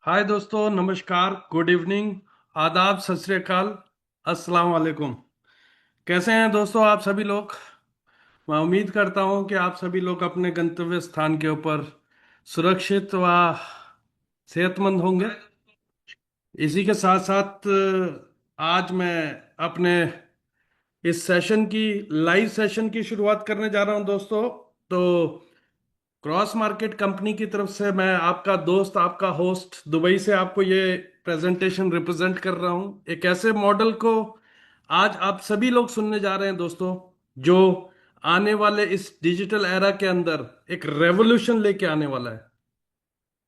हाय दोस्तों, नमस्कार, good evening, आदाब, सत श्री अकाल, अस्सलाम वालेकुम। कैसे हैं दोस्तों आप सभी लोग? मैं उम्मीद करता हूं कि आप सभी लोग अपने गंतव्य स्थान के ऊपर सुरक्षित व सेहतमंद होंगे। इसी के साथ साथ आज मैं अपने इस सेशन की लाइव सेशन की शुरुआत करने जा रहा हूं दोस्तों। तो क्रॉस मार्केट कंपनी की तरफ से मैं आपका दोस्त, आपका होस्ट, दुबई से आपको ये प्रेजेंटेशन रिप्रेजेंट कर रहा हूं, एक ऐसे मॉडल को आज आप सभी लोग सुनने जा रहे हैं दोस्तों, जो आने वाले इस डिजिटल एरा के अंदर एक रेवोल्यूशन लेके आने वाला है।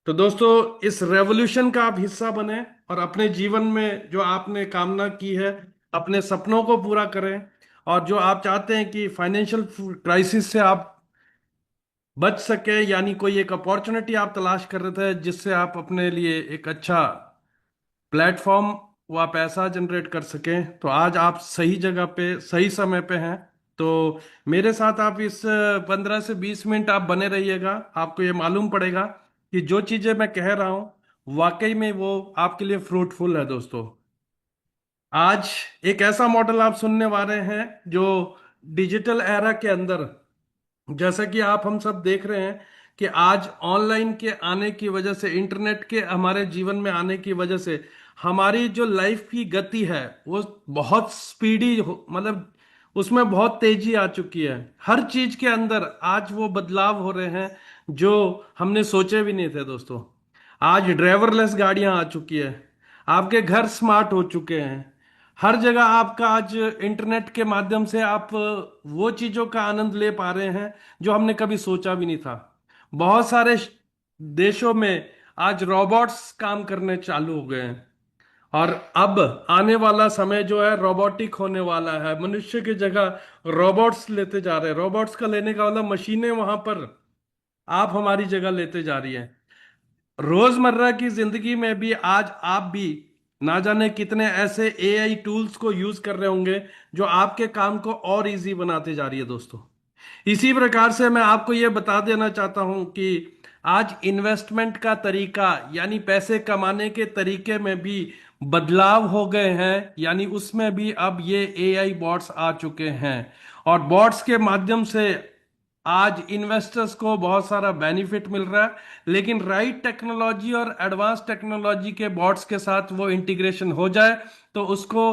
तो दोस्तों, इस रेवोल्यूशन का आप हिस्सा बने और अपने जीवन में जो आपने कामना की है, अपने सपनों को पूरा करें। और जो आप चाहते हैं कि फाइनेंशियल क्राइसिस से आप बच सके, यानी कोई एक अपॉर्चुनिटी आप तलाश कर रहे थे जिससे आप अपने लिए एक अच्छा प्लेटफॉर्म व पैसा जनरेट कर सकें, तो आज आप सही जगह पे सही समय पे हैं। तो मेरे साथ आप इस 15 से 20 मिनट आप बने रहिएगा। आपको ये मालूम पड़ेगा कि जो चीजें मैं कह रहा हूँ वाकई में वो आपके लिए फ्रूटफुल है दोस्तों। आज एक ऐसा मॉडल आप सुनने वाले हैं जो डिजिटल एरा के अंदर, जैसा कि आप हम सब देख रहे हैं कि आज ऑनलाइन के आने की वजह से, इंटरनेट के हमारे जीवन में आने की वजह से हमारी जो लाइफ की गति है वो बहुत स्पीडी, मतलब उसमें बहुत तेजी आ चुकी है। हर चीज के अंदर आज वो बदलाव हो रहे हैं जो हमने सोचे भी नहीं थे दोस्तों। आज ड्राइवरलेस गाड़ियां आ चुकी है, आपके घर स्मार्ट हो चुके हैं, हर जगह आपका आज इंटरनेट के माध्यम से आप वो चीजों का आनंद ले पा रहे हैं जो हमने कभी सोचा भी नहीं था। बहुत सारे देशों में आज रोबोट्स काम करने चालू हो गए हैं। और अब आने वाला समय जो है रोबोटिक होने वाला है, मनुष्य की जगह रोबोट्स लेते जा रहे हैं। रोबोट्स का लेने का मतलब मशीनें वहां पर आप हमारी जगह लेते जा रही हैं। रोजमर्रा की जिंदगी में भी आज आप भी ना जाने कितने ऐसे एआई टूल्स को यूज कर रहे होंगे जो आपके काम को और इजी बनाते जा रही है दोस्तों। इसी प्रकार से मैं आपको यह बता देना चाहता हूं कि आज इन्वेस्टमेंट का तरीका, यानी पैसे कमाने के तरीके में भी बदलाव हो गए हैं, यानी उसमें भी अब ये एआई बॉट्स आ चुके हैं। और बॉट्स के माध्यम से आज इन्वेस्टर्स को बहुत सारा बेनिफिट मिल रहा है, लेकिन राइट टेक्नोलॉजी और एडवांस टेक्नोलॉजी के बॉट्स के साथ वो इंटीग्रेशन हो जाए तो उसको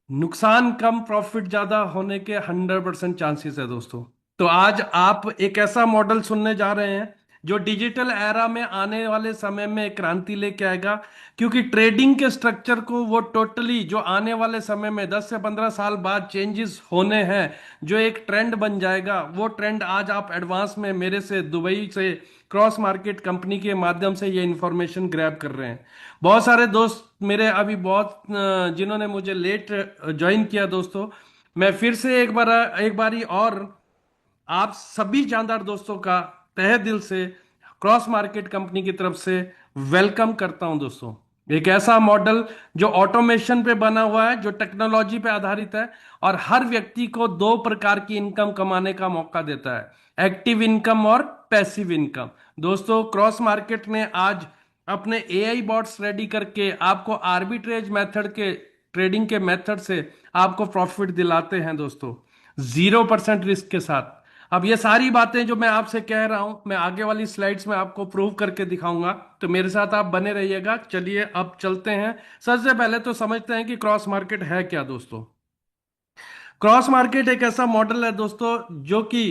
नुकसान कम प्रॉफिट ज्यादा होने के 100% चांसेस है दोस्तों। तो आज आप एक ऐसा मॉडल सुनने जा रहे हैं जो डिजिटल एरा में आने वाले समय में एक क्रांति लेके आएगा, क्योंकि ट्रेडिंग के स्ट्रक्चर को वो टोटली जो आने वाले समय में 10 से 15 साल बाद चेंजेस होने हैं, जो एक ट्रेंड बन जाएगा, वो ट्रेंड आज आप एडवांस में मेरे से दुबई से क्रॉस मार्केट कंपनी के माध्यम से ये इंफॉर्मेशन ग्रैब कर रहे हैं। बहुत सारे दोस्त मेरे अभी बहुत जिन्होंने मुझे लेट ज्वाइन किया दोस्तों, मैं फिर से एक बारी और आप सभी जानदार दोस्तों का तहे दिल से क्रॉस मार्केट कंपनी की तरफ से वेलकम करता हूं दोस्तों। एक ऐसा मॉडल जो ऑटोमेशन पे बना हुआ है, जो टेक्नोलॉजी पे आधारित है और हर व्यक्ति को दो प्रकार की इनकम कमाने का मौका देता है, एक्टिव इनकम और पैसिव इनकम। दोस्तों, क्रॉस मार्केट ने आज अपने एआई बॉट्स रेडी करके आपको आर्बिट्रेज मेथड के, ट्रेडिंग के मेथड से आपको प्रॉफिट दिलाते हैं दोस्तों, 0% रिस्क के साथ। अब ये सारी बातें जो मैं आपसे कह रहा हूं, मैं आगे वाली स्लाइड्स में आपको प्रूव करके दिखाऊंगा, तो मेरे साथ आप बने रहिएगा। चलिए अब चलते हैं। सबसे पहले तो समझते हैं कि क्रॉस मार्केट है क्या दोस्तों। क्रॉस मार्केट एक ऐसा मॉडल है दोस्तों जो कि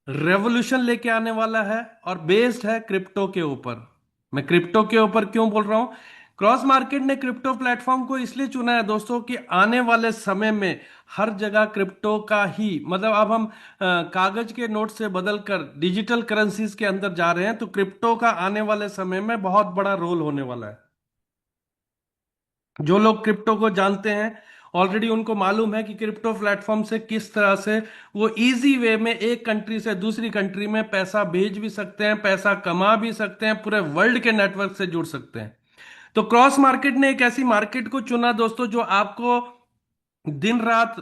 रेवोल्यूशन लेके आने वाला है और बेस्ड है क्रिप्टो के ऊपर। मैं क्रिप्टो के ऊपर क्यों बोल रहा हूं? क्रॉस मार्केट ने क्रिप्टो प्लेटफॉर्म को इसलिए चुना है दोस्तों कि आने वाले समय में हर जगह क्रिप्टो का ही, मतलब अब हम कागज के नोट से बदलकर डिजिटल करेंसीज के अंदर जा रहे हैं, तो क्रिप्टो का आने वाले समय में बहुत बड़ा रोल होने वाला है। जो लोग क्रिप्टो को जानते हैं ऑलरेडी उनको मालूम है कि क्रिप्टो प्लेटफॉर्म से किस तरह से वो इजी वे में एक कंट्री से दूसरी कंट्री में पैसा भेज भी सकते हैं, पैसा कमा भी सकते हैं, पूरे वर्ल्ड के नेटवर्क से जुड़ सकते हैं। तो क्रॉस मार्केट ने एक ऐसी मार्केट को चुना दोस्तों जो आपको दिन रात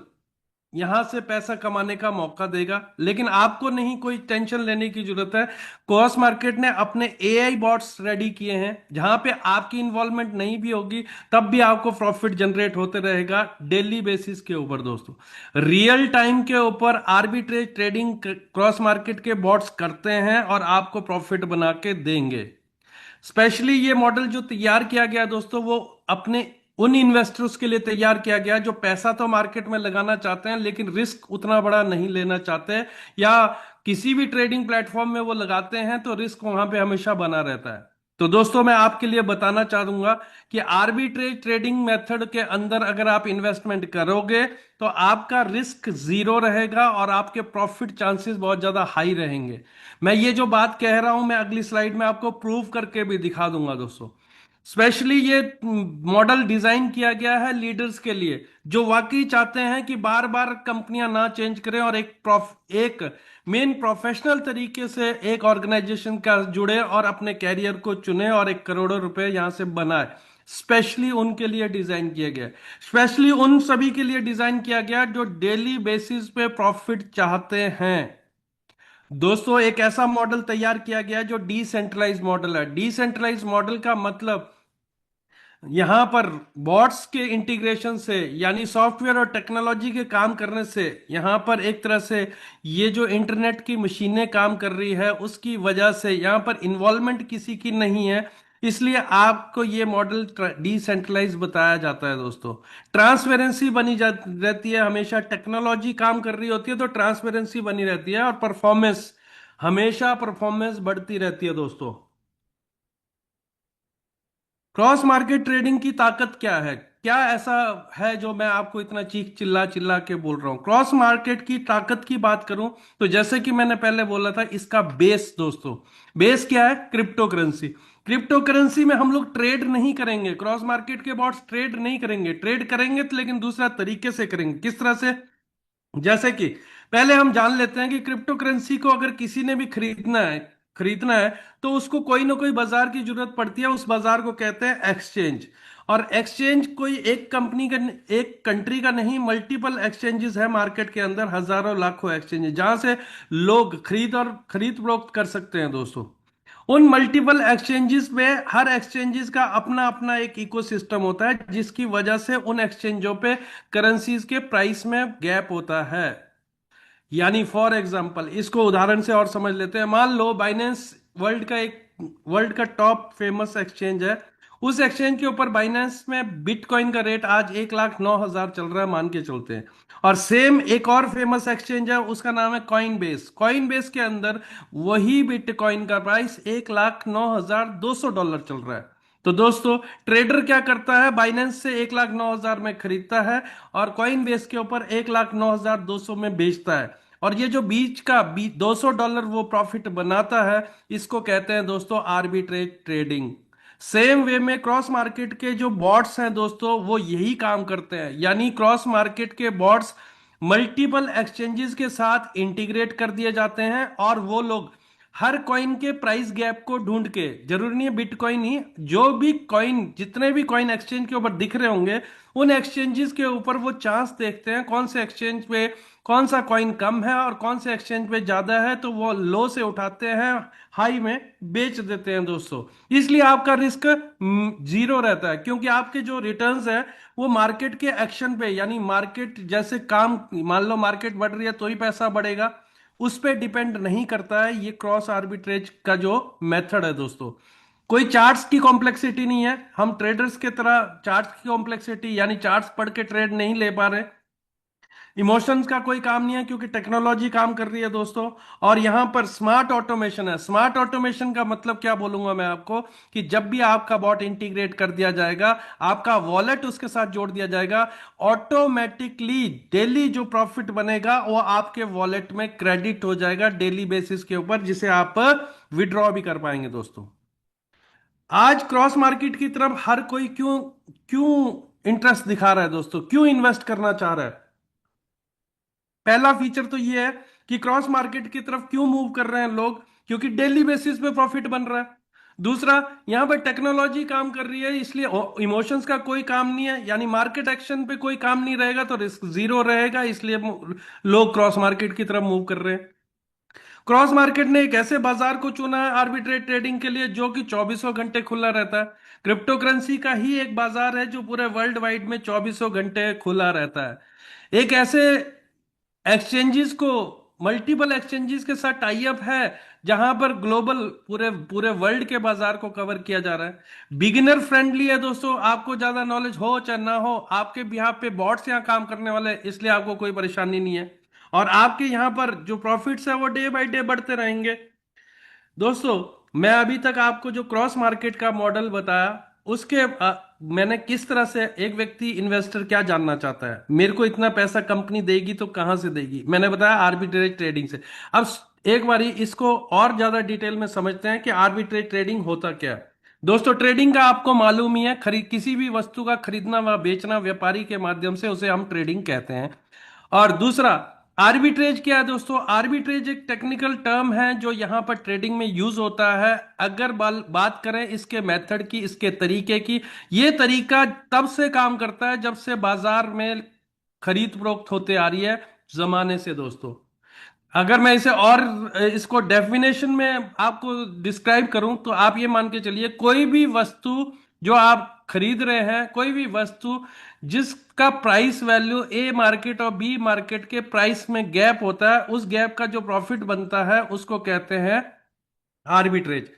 यहां से पैसा कमाने का मौका देगा, लेकिन आपको नहीं कोई टेंशन लेने की जरूरत है। क्रॉस मार्केट ने अपने एआई बॉट्स रेडी किए हैं, जहां पे आपकी इन्वॉल्वमेंट नहीं भी होगी तब भी आपको प्रॉफिट जनरेट होते रहेगा डेली बेसिस के ऊपर दोस्तों। रियल टाइम के ऊपर आर्बिट्रेज ट्रेडिंग क्रॉस मार्केट के बॉट्स करते हैं और आपको प्रॉफिट बना के देंगे। स्पेशली ये मॉडल जो तैयार किया गया दोस्तों, वो अपने उन इन्वेस्टर्स के लिए तैयार किया गया जो पैसा तो मार्केट में लगाना चाहते हैं लेकिन रिस्क उतना बड़ा नहीं लेना चाहते, या किसी भी ट्रेडिंग प्लेटफॉर्म में वो लगाते हैं तो रिस्क वहां पे हमेशा बना रहता है। तो दोस्तों मैं आपके लिए बताना चाहूंगा कि आर्बिट्रेज ट्रेडिंग मेथड के अंदर अगर आप इन्वेस्टमेंट करोगे तो आपका रिस्क जीरो रहेगा और आपके प्रॉफिट चांसेस बहुत ज्यादा हाई रहेंगे। मैं ये जो बात कह रहा हूं मैं अगली स्लाइड में आपको प्रूव करके भी दिखा दूंगा दोस्तों। स्पेशली ये मॉडल डिजाइन किया गया है लीडर्स के लिए जो वाकई चाहते हैं कि बार बार कंपनियां ना चेंज करें और एक मेन प्रोफेशनल तरीके से एक ऑर्गेनाइजेशन का जुड़े और अपने कैरियर को चुने और एक करोड़ों रुपए यहां से बनाए। स्पेशली उनके लिए डिजाइन किया गया, स्पेशली उन सभी के लिए डिजाइन किया गया जो डेली बेसिस पे प्रॉफिट चाहते हैं। दोस्तों एक ऐसा मॉडल तैयार किया गया जो डिसेंट्रलाइज मॉडल है। डिसेंट्रलाइज मॉडल का मतलब यहां पर बॉट्स के इंटीग्रेशन से, यानी सॉफ्टवेयर और टेक्नोलॉजी के काम करने से, यहां पर एक तरह से ये जो इंटरनेट की मशीनें काम कर रही है उसकी वजह से यहां पर इन्वॉल्वमेंट किसी की नहीं है, इसलिए आपको ये मॉडल डिसेंट्रलाइज बताया जाता है दोस्तों। ट्रांसपेरेंसी बनी जा रहती है, हमेशा टेक्नोलॉजी काम कर रही होती है तो ट्रांसपेरेंसी बनी रहती है और परफॉर्मेंस, हमेशा परफॉर्मेंस बढ़ती रहती है दोस्तों। क्रॉस मार्केट ट्रेडिंग की ताकत क्या है? क्या ऐसा है जो मैं आपको इतना चीख चिल्ला चिल्ला के बोल रहा हूं? क्रॉस मार्केट की ताकत की बात करूं तो जैसे कि मैंने पहले बोला था, इसका बेस दोस्तों, बेस क्या है? Crypto currency. क्रिप्टो करेंसी में हम लोग ट्रेड नहीं करेंगे, क्रॉस मार्केट के बॉट्स ट्रेड नहीं करेंगे, ट्रेड करेंगे तो लेकिन दूसरा तरीके से करेंगे। किस तरह से? जैसे कि पहले हम जान लेते हैं कि क्रिप्टो करेंसी को अगर किसी ने भी खरीदना है तो उसको कोई ना कोई बाजार की जरूरत पड़ती है, उस बाजार को कहते हैं एक्सचेंज। और एक्सचेंज कोई एक कंपनी का, एक कंट्री का नहीं, मल्टीपल एक्सचेंजेस है मार्केट के अंदर, हजारों लाखों एक्सचेंजेस जहां से लोग खरीद फरोख्त कर सकते हैं दोस्तों। उन मल्टीपल एक्सचेंजेस में हर एक्सचेंजेस का अपना अपना एक इकोसिस्टम होता है जिसकी वजह से उन एक्सचेंजों पे करेंसीज के प्राइस में गैप होता है। यानी फॉर एग्जांपल इसको उदाहरण से और समझ लेते हैं। मान लो बाइनेंस वर्ल्ड का टॉप फेमस एक्सचेंज है। उस एक्सचेंज के ऊपर बाइनेंस में बिटकॉइन का रेट आज 1,09,000 चल रहा है, मान के चलते हैं। और सेम एक और फेमस एक्सचेंज है, उसका नाम है कॉइन बेस। कॉइन बेस के अंदर वही बिटकॉइन का प्राइस $1,09,200 चल रहा है। तो दोस्तों ट्रेडर क्या करता है? बाइनेंस से 1,09,000 में खरीदता है और कॉइन बेस के ऊपर 1,09,200 में बेचता है। और ये जो बीच का $200 वो प्रॉफिट बनाता है, इसको कहते हैं दोस्तों आर्बिट्रेज ट्रेडिंग। सेम वे में क्रॉस मार्केट के जो बॉट्स हैं दोस्तों वो यही काम करते हैं। यानी क्रॉस मार्केट के बॉट्स मल्टीपल एक्सचेंजेस के साथ इंटीग्रेट कर दिए जाते हैं और वो लोग हर कॉइन के प्राइस गैप को ढूंढ के, जरूरी नहीं है बिटकॉइन ही, जो भी कॉइन, जितने भी कॉइन एक्सचेंज के ऊपर दिख रहे होंगे उन एक्सचेंजेस के ऊपर वो चांस देखते हैं कौन से एक्सचेंज पे कौन सा कॉइन कम है और कौन से एक्सचेंज पे ज्यादा है, तो वो लो से उठाते हैं, हाई में बेच देते हैं दोस्तों। इसलिए आपका रिस्क जीरो रहता है, क्योंकि आपके जो रिटर्न्स है वो मार्केट के एक्शन पे, यानी मार्केट जैसे काम, मान लो मार्केट बढ़ रही है तो ही पैसा बढ़ेगा, उस पे डिपेंड नहीं करता है ये क्रॉस आर्बिट्रेज का जो मेथड है दोस्तों। कोई चार्ट्स की कॉम्प्लेक्सिटी नहीं है, हम ट्रेडर्स के तरह चार्ट्स की कॉम्प्लेक्सिटी यानी चार्ट्स पढ़ के ट्रेड नहीं ले पा रहे। इमोशंस का कोई काम नहीं है क्योंकि टेक्नोलॉजी काम कर रही है दोस्तों। और यहां पर स्मार्ट ऑटोमेशन है। स्मार्ट ऑटोमेशन का मतलब क्या बोलूंगा मैं आपको, कि जब भी आपका बॉट इंटीग्रेट कर दिया जाएगा, आपका वॉलेट उसके साथ जोड़ दिया जाएगा, ऑटोमेटिकली डेली जो प्रॉफिट बनेगा वो आपके वॉलेट में क्रेडिट हो जाएगा डेली बेसिस के ऊपर, जिसे आप विड्रॉ भी कर पाएंगे दोस्तों। आज क्रॉस मार्केट की तरफ हर कोई क्यों क्यों इंटरेस्ट दिखा रहा है दोस्तों, क्यों इन्वेस्ट करना चाह रहा है? पहला फीचर तो ये है कि क्रॉस मार्केट की तरफ क्यों मूव कर रहे हैं लोग, क्योंकि डेली बेसिस पे प्रॉफिट बन रहा है। दूसरा, यहां पर टेक्नोलॉजी काम कर रही है, इसलिए इमोशंस का कोई काम नहीं है, यानी मार्केट एक्शन पे कोई काम नहीं रहेगा तो रिस्क जीरो रहेगा, इसलिए लोग क्रॉस मार्केट की तरफ मूव कर रहे हैं। क्रॉस मार्केट ने एक ऐसे बाजार को चुना है आर्बिट्रेट ट्रेडिंग के लिए जो कि चौबीसों घंटे खुला रहता है। क्रिप्टो करेंसी का ही एक बाजार है जो पूरे वर्ल्ड वाइड में चौबीसों घंटे खुला रहता है। एक ऐसे एक्सचेंजेस को, मल्टीपल एक्सचेंजेस के साथ टाई अप है जहां पर ग्लोबल पूरे पूरे वर्ल्ड के बाजार को कवर किया जा रहा है। बिगिनर फ्रेंडली है दोस्तों, आपको ज्यादा नॉलेज हो चाहे ना हो, आपके बिहाफ पे बॉट्स यहाँ काम करने वाले हैं, इसलिए आपको कोई परेशानी नहीं है। और आपके यहाँ पर जो प्रॉफिट्स है वो डे बाय डे बढ़ते रहेंगे। दोस्तों, मैं अभी तक आपको जो क्रॉस मार्केट का मॉडल बताया उसके मैंने किस तरह से, एक व्यक्ति इन्वेस्टर क्या जानना चाहता है, मेरे को इतना पैसा कंपनी देगी तो कहां से देगी, मैंने बताया आर्बिट्रेज ट्रेडिंग से। अब एक बारी इसको और ज्यादा डिटेल में समझते हैं कि आर्बिट्रेज ट्रेडिंग होता क्या है। दोस्तों, ट्रेडिंग का आपको मालूम ही है, खरीद किसी भी वस्तु का खरीदना व बेचना व्यापारी के माध्यम से, उसे हम ट्रेडिंग कहते हैं। और दूसरा, आर्बिट्रेज क्या है दोस्तों? आर्बिट्रेज एक टेक्निकल टर्म है जो यहां पर ट्रेडिंग में यूज होता है। अगर बात करें इसके मेथड की, इसके तरीके की, ये तरीका तब से काम करता है जब से बाजार में खरीद फरोख्त होते आ रही है, जमाने से दोस्तों। अगर मैं इसे और इसको डेफिनेशन में आपको डिस्क्राइब करूं तो आप ये मान के चलिए, कोई भी वस्तु जो आप खरीद रहे हैं, कोई भी वस्तु जिसका प्राइस वैल्यू ए मार्केट और बी मार्केट के प्राइस में गैप होता है, उस गैप का जो प्रॉफिट बनता है उसको कहते हैं आर्बिट्रेज।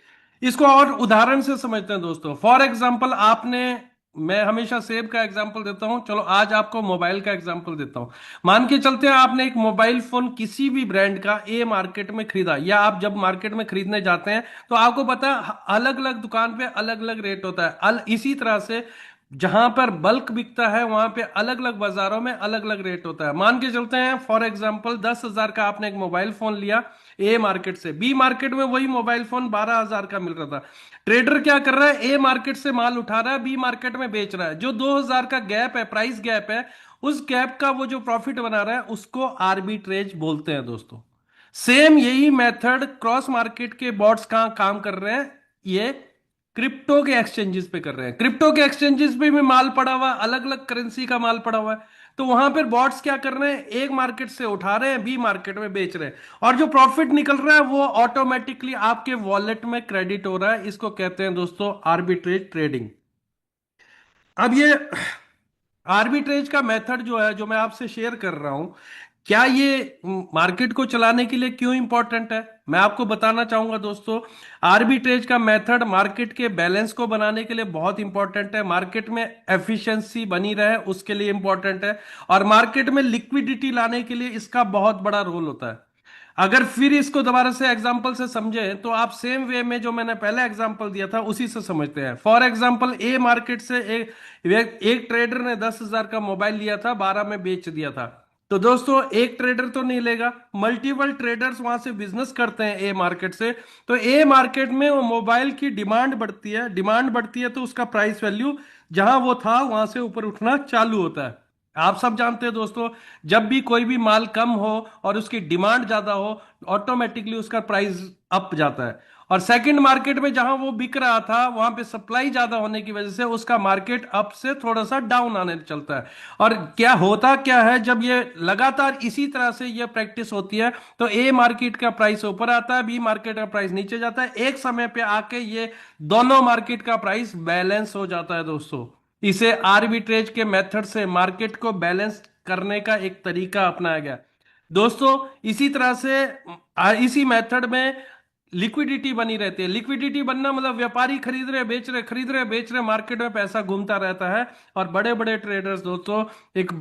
इसको और उदाहरण से समझते हैं दोस्तों। फॉर एग्जांपल, आपने, मैं हमेशा सेब का एग्जांपल देता हूं, चलो आज आपको मोबाइल का एग्जांपल देता हूं। मान के चलते हैं आपने एक मोबाइल फोन किसी भी ब्रांड का ए मार्केट में खरीदा, या आप जब मार्केट में खरीदने जाते हैं तो आपको पता है अलग अलग दुकान पे अलग अलग रेट होता है। इसी तरह से जहां पर बल्क बिकता है वहां पे अलग अलग बाजारों में अलग अलग रेट होता है। मान के चलते हैं फॉर एग्जांपल 10,000 का आपने एक मोबाइल फोन लिया ए मार्केट से, बी मार्केट में वही मोबाइल फोन 12,000 का मिल रहा था। ट्रेडर क्या कर रहा है, ए मार्केट से माल उठा रहा है, बी मार्केट में बेच रहा है। जो 2,000 का गैप है, प्राइस गैप है, उस गैप का वो जो प्रॉफिट बना रहा है उसको आर्बिट्रेज बोलते हैं दोस्तों। सेम यही मेथड क्रॉस मार्केट के बॉट्स कहां काम कर रहे हैं, ये क्रिप्टो के एक्सचेंजेस पे कर रहे हैं। क्रिप्टो के एक्सचेंजेस पे भी माल पड़ा हुआ है, अलग अलग करेंसी का माल पड़ा हुआ है। तो वहां पर बॉट्स क्या कर रहे हैं, एक मार्केट से उठा रहे हैं, बी मार्केट में बेच रहे हैं, और जो प्रॉफिट निकल रहा है वो ऑटोमेटिकली आपके वॉलेट में क्रेडिट हो रहा है। इसको कहते हैं दोस्तों आर्बिट्रेज ट्रेडिंग। अब ये आर्बिट्रेज का मेथड जो है, जो मैं आपसे शेयर कर रहा हूं, क्या ये मार्केट को चलाने के लिए क्यों इंपॉर्टेंट है, मैं आपको बताना चाहूंगा दोस्तों। आर्बिट्रेज का मेथड मार्केट के बैलेंस को बनाने के लिए बहुत इंपॉर्टेंट है, मार्केट में एफिशिएंसी बनी रहे उसके लिए इंपॉर्टेंट है, और मार्केट में लिक्विडिटी लाने के लिए इसका बहुत बड़ा रोल होता है। अगर फिर इसको दोबारा से एग्जांपल से समझें तो आप सेम वे में जो मैंने पहले एग्जांपल दिया था उसी से समझते हैं। फॉर एग्जांपल, ए मार्केट से एक ट्रेडर ने 10,000 का मोबाइल लिया था, 12 में बेच दिया था। तो दोस्तों, एक ट्रेडर तो नहीं लेगा, मल्टीपल ट्रेडर्स वहां से बिजनेस करते हैं ए मार्केट से। तो ए मार्केट में वो मोबाइल की डिमांड बढ़ती है, डिमांड बढ़ती है तो उसका प्राइस वैल्यू जहां वो था वहां से ऊपर उठना चालू होता है। आप सब जानते हैं दोस्तों, जब भी कोई भी माल कम हो और उसकी डिमांड ज्यादा हो, ऑटोमेटिकली उसका प्राइस अप जाता है। और सेकंड मार्केट में जहां वो बिक रहा था वहां पे सप्लाई ज्यादा होने की वजह से उसका मार्केट अप से थोड़ा सा डाउन आने चलता है। और क्या होता क्या है, जब ये लगातार इसी तरह से ये प्रैक्टिस होती है तो ए मार्केट का प्राइस ऊपर आता है, बी मार्केट का प्राइस नीचे जाता है, एक समय पे आके ये दोनों मार्केट का प्राइस बैलेंस हो जाता है दोस्तों। इसे आर्बिट्रेज के मेथड से मार्केट को बैलेंस करने का एक तरीका अपनाया गया दोस्तों। इसी तरह से इसी मेथड में लिक्विडिटी बनी रहती है। लिक्विडिटी बनना मतलब व्यापारी खरीद रहे बेच रहे, खरीद रहे बेच रहे, मार्केट में पैसा घूमता रहता है। और बड़े बड़े ट्रेडर्स दोस्तों एक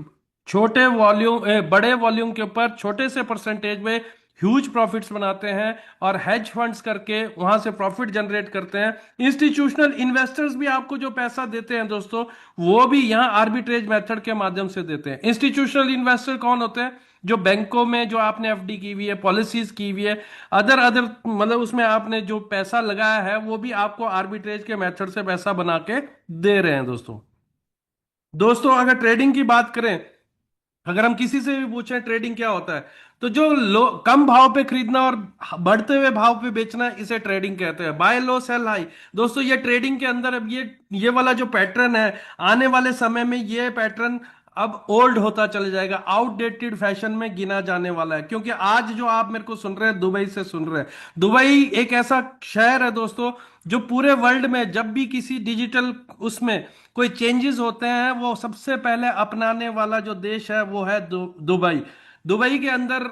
छोटे वॉल्यूम बड़े वॉल्यूम के ऊपर छोटे से परसेंटेज में ह्यूज प्रॉफिट्स बनाते हैं और हेज फंड्स करके वहां से प्रॉफिट जनरेट करते हैं। इंस्टीट्यूशनल इन्वेस्टर्स भी आपको जो पैसा देते हैं दोस्तों, वो भी यहां आर्बिट्रेज मेथड के माध्यम से देते हैं। इंस्टीट्यूशनल इन्वेस्टर कौन होते हैं? जो बैंकों में जो आपने एफडी की हुई है, पॉलिसीज की हुई है, अदर अदर मतलब उसमें आपने जो पैसा लगाया है वो भी आपको आर्बिट्रेज के मेथड से पैसा बना के दे रहे हैं दोस्तों। दोस्तों, अगर ट्रेडिंग की बात करें, अगर हम किसी से भी पूछें ट्रेडिंग क्या होता है, तो जो लो कम भाव पे खरीदना और बढ़ते हुए भाव पे बेचना, इसे ट्रेडिंग कहते हैं। बाय लो सेल हाई। दोस्तों ये ट्रेडिंग के अंदर अब ये वाला जो पैटर्न है, आने वाले समय में ये पैटर्न अब ओल्ड होता चले जाएगा, आउटडेटेड फैशन में गिना जाने वाला है। क्योंकि आज जो आप मेरे को सुन रहे हैं, दुबई से सुन रहे हैं। दुबई एक ऐसा शहर है दोस्तों, जो पूरे वर्ल्ड में जब भी किसी डिजिटल उसमें कोई चेंजेस होते हैं, वो सबसे पहले अपनाने वाला जो देश है वो है दुबई। दुबई के अंदर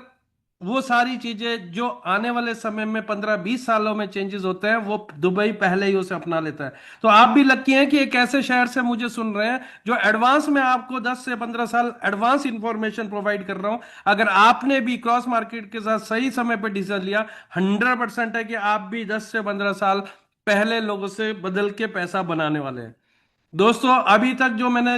वो सारी चीजें जो आने वाले समय में 15-20 सालों में चेंजेस होते हैं, वो दुबई पहले ही उसे अपना लेता है। तो आप भी लकी हैं कि एक ऐसे शहर से मुझे सुन रहे हैं, जो एडवांस में आपको 10 से 15 साल एडवांस इंफॉर्मेशन प्रोवाइड कर रहा हूं। अगर आपने भी क्रॉस मार्केट के साथ सही समय पर डिसीजन लिया, 100% है कि आप भी 10 से 15 साल पहले लोगों से बदल के पैसा बनाने वाले हैं। दोस्तों अभी तक जो मैंने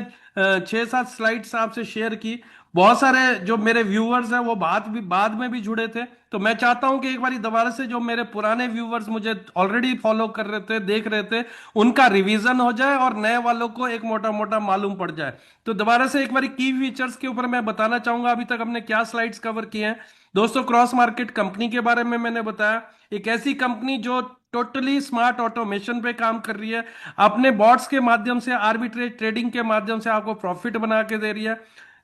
6-7 स्लाइड्स आपसे शेयर की, बहुत सारे जो मेरे व्यूअर्स हैं वो बाद में भी जुड़े थे। तो मैं चाहता हूं कि एक बार दोबारा से जो मेरे पुराने व्यूअर्स मुझे ऑलरेडी फॉलो कर रहे थे, देख रहे थे, उनका रिवीजन हो जाए और नए वालों को एक मोटा मोटा मालूम पड़ जाए। तो दोबारा से एक बार की फीचर्स के ऊपर मैं बताना चाहूंगा अभी तक हमने क्या स्लाइड्स कवर किए हैं। दोस्तों क्रॉस मार्केट कंपनी के बारे में मैंने बताया, एक ऐसी कंपनी जो टोटली स्मार्ट ऑटोमेशन पे काम कर रही है, अपने बॉट्स के माध्यम से, आर्बिट्रेज ट्रेडिंग के माध्यम से आपको प्रॉफिट बना के दे रही है।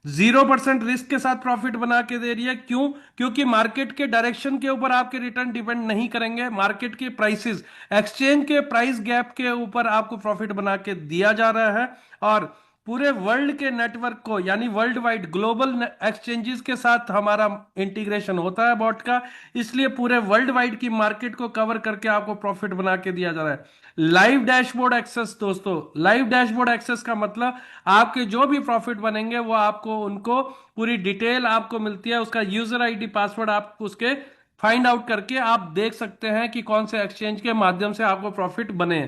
0% रिस्क के साथ प्रॉफिट बना के दे रही है। क्यों? क्योंकि मार्केट के डायरेक्शन के ऊपर आपके रिटर्न डिपेंड नहीं करेंगे, मार्केट के प्राइसेस, एक्सचेंज के प्राइस गैप के ऊपर आपको प्रॉफिट बना के दिया जा रहा है। और पूरे वर्ल्ड के नेटवर्क को, यानी वर्ल्ड वाइड ग्लोबल एक्सचेंजेस के साथ हमारा इंटीग्रेशन होता है बॉट का, इसलिए पूरे वर्ल्ड वाइड की मार्केट को कवर करके आपको प्रॉफिट बना के दिया जा रहा है। Live dashboard access. दोस्तों लाइव डैशबोर्ड एक्सेस का मतलब, आपके जो भी प्रॉफिट बनेंगे वो आपको उनको पूरी डिटेल आपको मिलती है, उसका यूजर आईडी पासवर्ड आप उसके फाइंड आउट करके आप देख सकते हैं कि कौन से एक्सचेंज के माध्यम से आपको प्रॉफिट बने।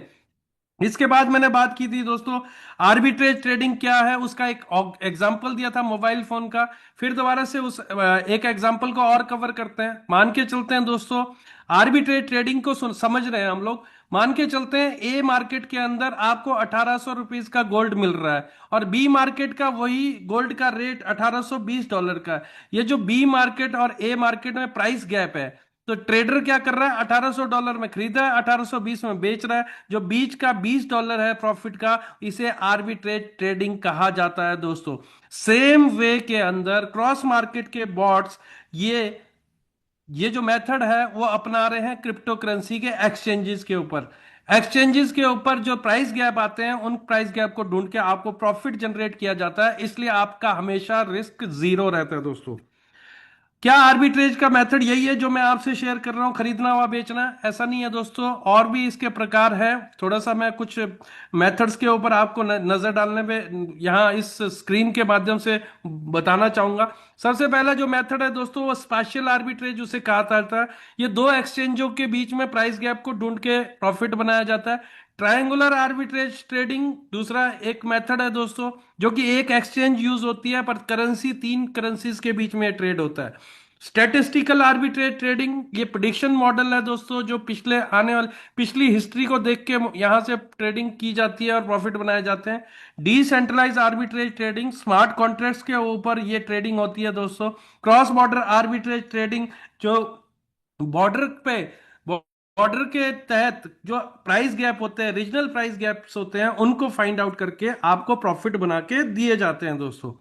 इसके बाद मैंने बात की थी दोस्तों आर्बिट्रेज ट्रेडिंग क्या है, उसका एक एग्जांपल दिया था मोबाइल फोन का। फिर दोबारा से उस एक एग्जांपल को और कवर करते हैं। मान के चलते हैं दोस्तों, आर्बिट्रेज ट्रेडिंग को समझ रहे हैं हम लोग। मान के चलते हैं ए मार्केट के अंदर आपको 1800 रुपीज का गोल्ड मिल रहा है, और बी मार्केट का वही गोल्ड का रेट $1820 का है। ये जो बी मार्केट और ए मार्केट में प्राइस गैप है, तो ट्रेडर क्या कर रहा है, $1800 में खरीदा है, 1820 में बेच रहा है। जो बीच का $20 है प्रॉफिट का, इसे आर्बिट्रेज ट्रेडिंग कहा जाता है दोस्तों। सेम वे के अंदर क्रॉस मार्केट के बॉट्स ये जो मेथड है वो अपना रहे हैं क्रिप्टो करेंसी के एक्सचेंजेस के ऊपर। एक्सचेंजेस के ऊपर जो प्राइस गैप आते हैं, उन प्राइस गैप को ढूंढ के आपको प्रॉफिट जनरेट किया जाता है, इसलिए आपका हमेशा रिस्क जीरो रहता है दोस्तों। क्या आर्बिट्रेज का मेथड यही है जो मैं आपसे शेयर कर रहा हूं, खरीदना व बेचना? ऐसा नहीं है दोस्तों, और भी इसके प्रकार है। थोड़ा सा मैं कुछ मेथड्स के ऊपर आपको नजर डालने में यहाँ इस स्क्रीन के माध्यम से बताना चाहूंगा। सबसे पहला जो मेथड है दोस्तों, वो स्पेशल आर्बिट्रेज उसे कहा जाता है। ये दो एक्सचेंजों के बीच में प्राइस गैप को ढूंढ के प्रॉफिट बनाया जाता है। ट्रायंगुलर आर्बिट्रेज ट्रेडिंग दूसरा एक मेथड है दोस्तों, जो कि एक एक्सचेंज यूज होती है पर करेंसी, तीन करेंसीज के बीच में ट्रेड होता है। स्टैटिस्टिकल आर्बिट्रेज ट्रेडिंग, ये प्रिडिक्शन मॉडल है दोस्तों, जो पिछली हिस्ट्री को देख के यहां से ट्रेडिंग की जाती है और प्रॉफिट बनाए जाते हैं। Decentralize arbitrage trading, smart contracts के ऊपर ये ट्रेडिंग होती है दोस्तों। क्रॉस बॉर्डर आर्बिट्रेज ट्रेडिंग, जो बॉर्डर पे बॉर्डर के तहत जो प्राइस गैप होते हैं, रीजनल प्राइस गैप्स होते हैं, उनको फाइंड आउट करके आपको प्रॉफिट बना के दिए जाते हैं दोस्तों।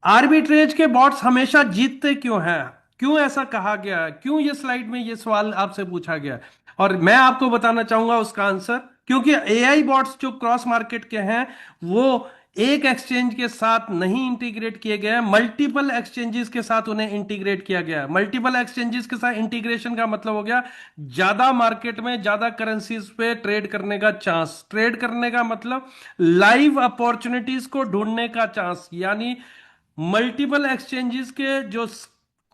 आर्बिट्रेज के बॉट्स हमेशा जीतते क्यों हैं? क्यों ऐसा कहा गया है? क्यों ये स्लाइड में ये सवाल आपसे पूछा गया? और मैं आपको बताना चाहूंगा उसका आंसर। क्योंकि एआई बॉट्स जो क्रॉस मार्केट के हैं, वो एक एक्सचेंज के साथ नहीं इंटीग्रेट किए गए हैं, मल्टीपल एक्सचेंजेस के साथ उन्हें इंटीग्रेट किया गया है। मल्टीपल एक्सचेंजेस के साथ इंटीग्रेशन का मतलब हो गया ज्यादा मार्केट में ज्यादा करेंसीज पे ट्रेड करने का चांस। ट्रेड करने का मतलब लाइव अपॉर्चुनिटीज को ढूंढने का चांस, यानी मल्टीपल एक्सचेंजेस के जो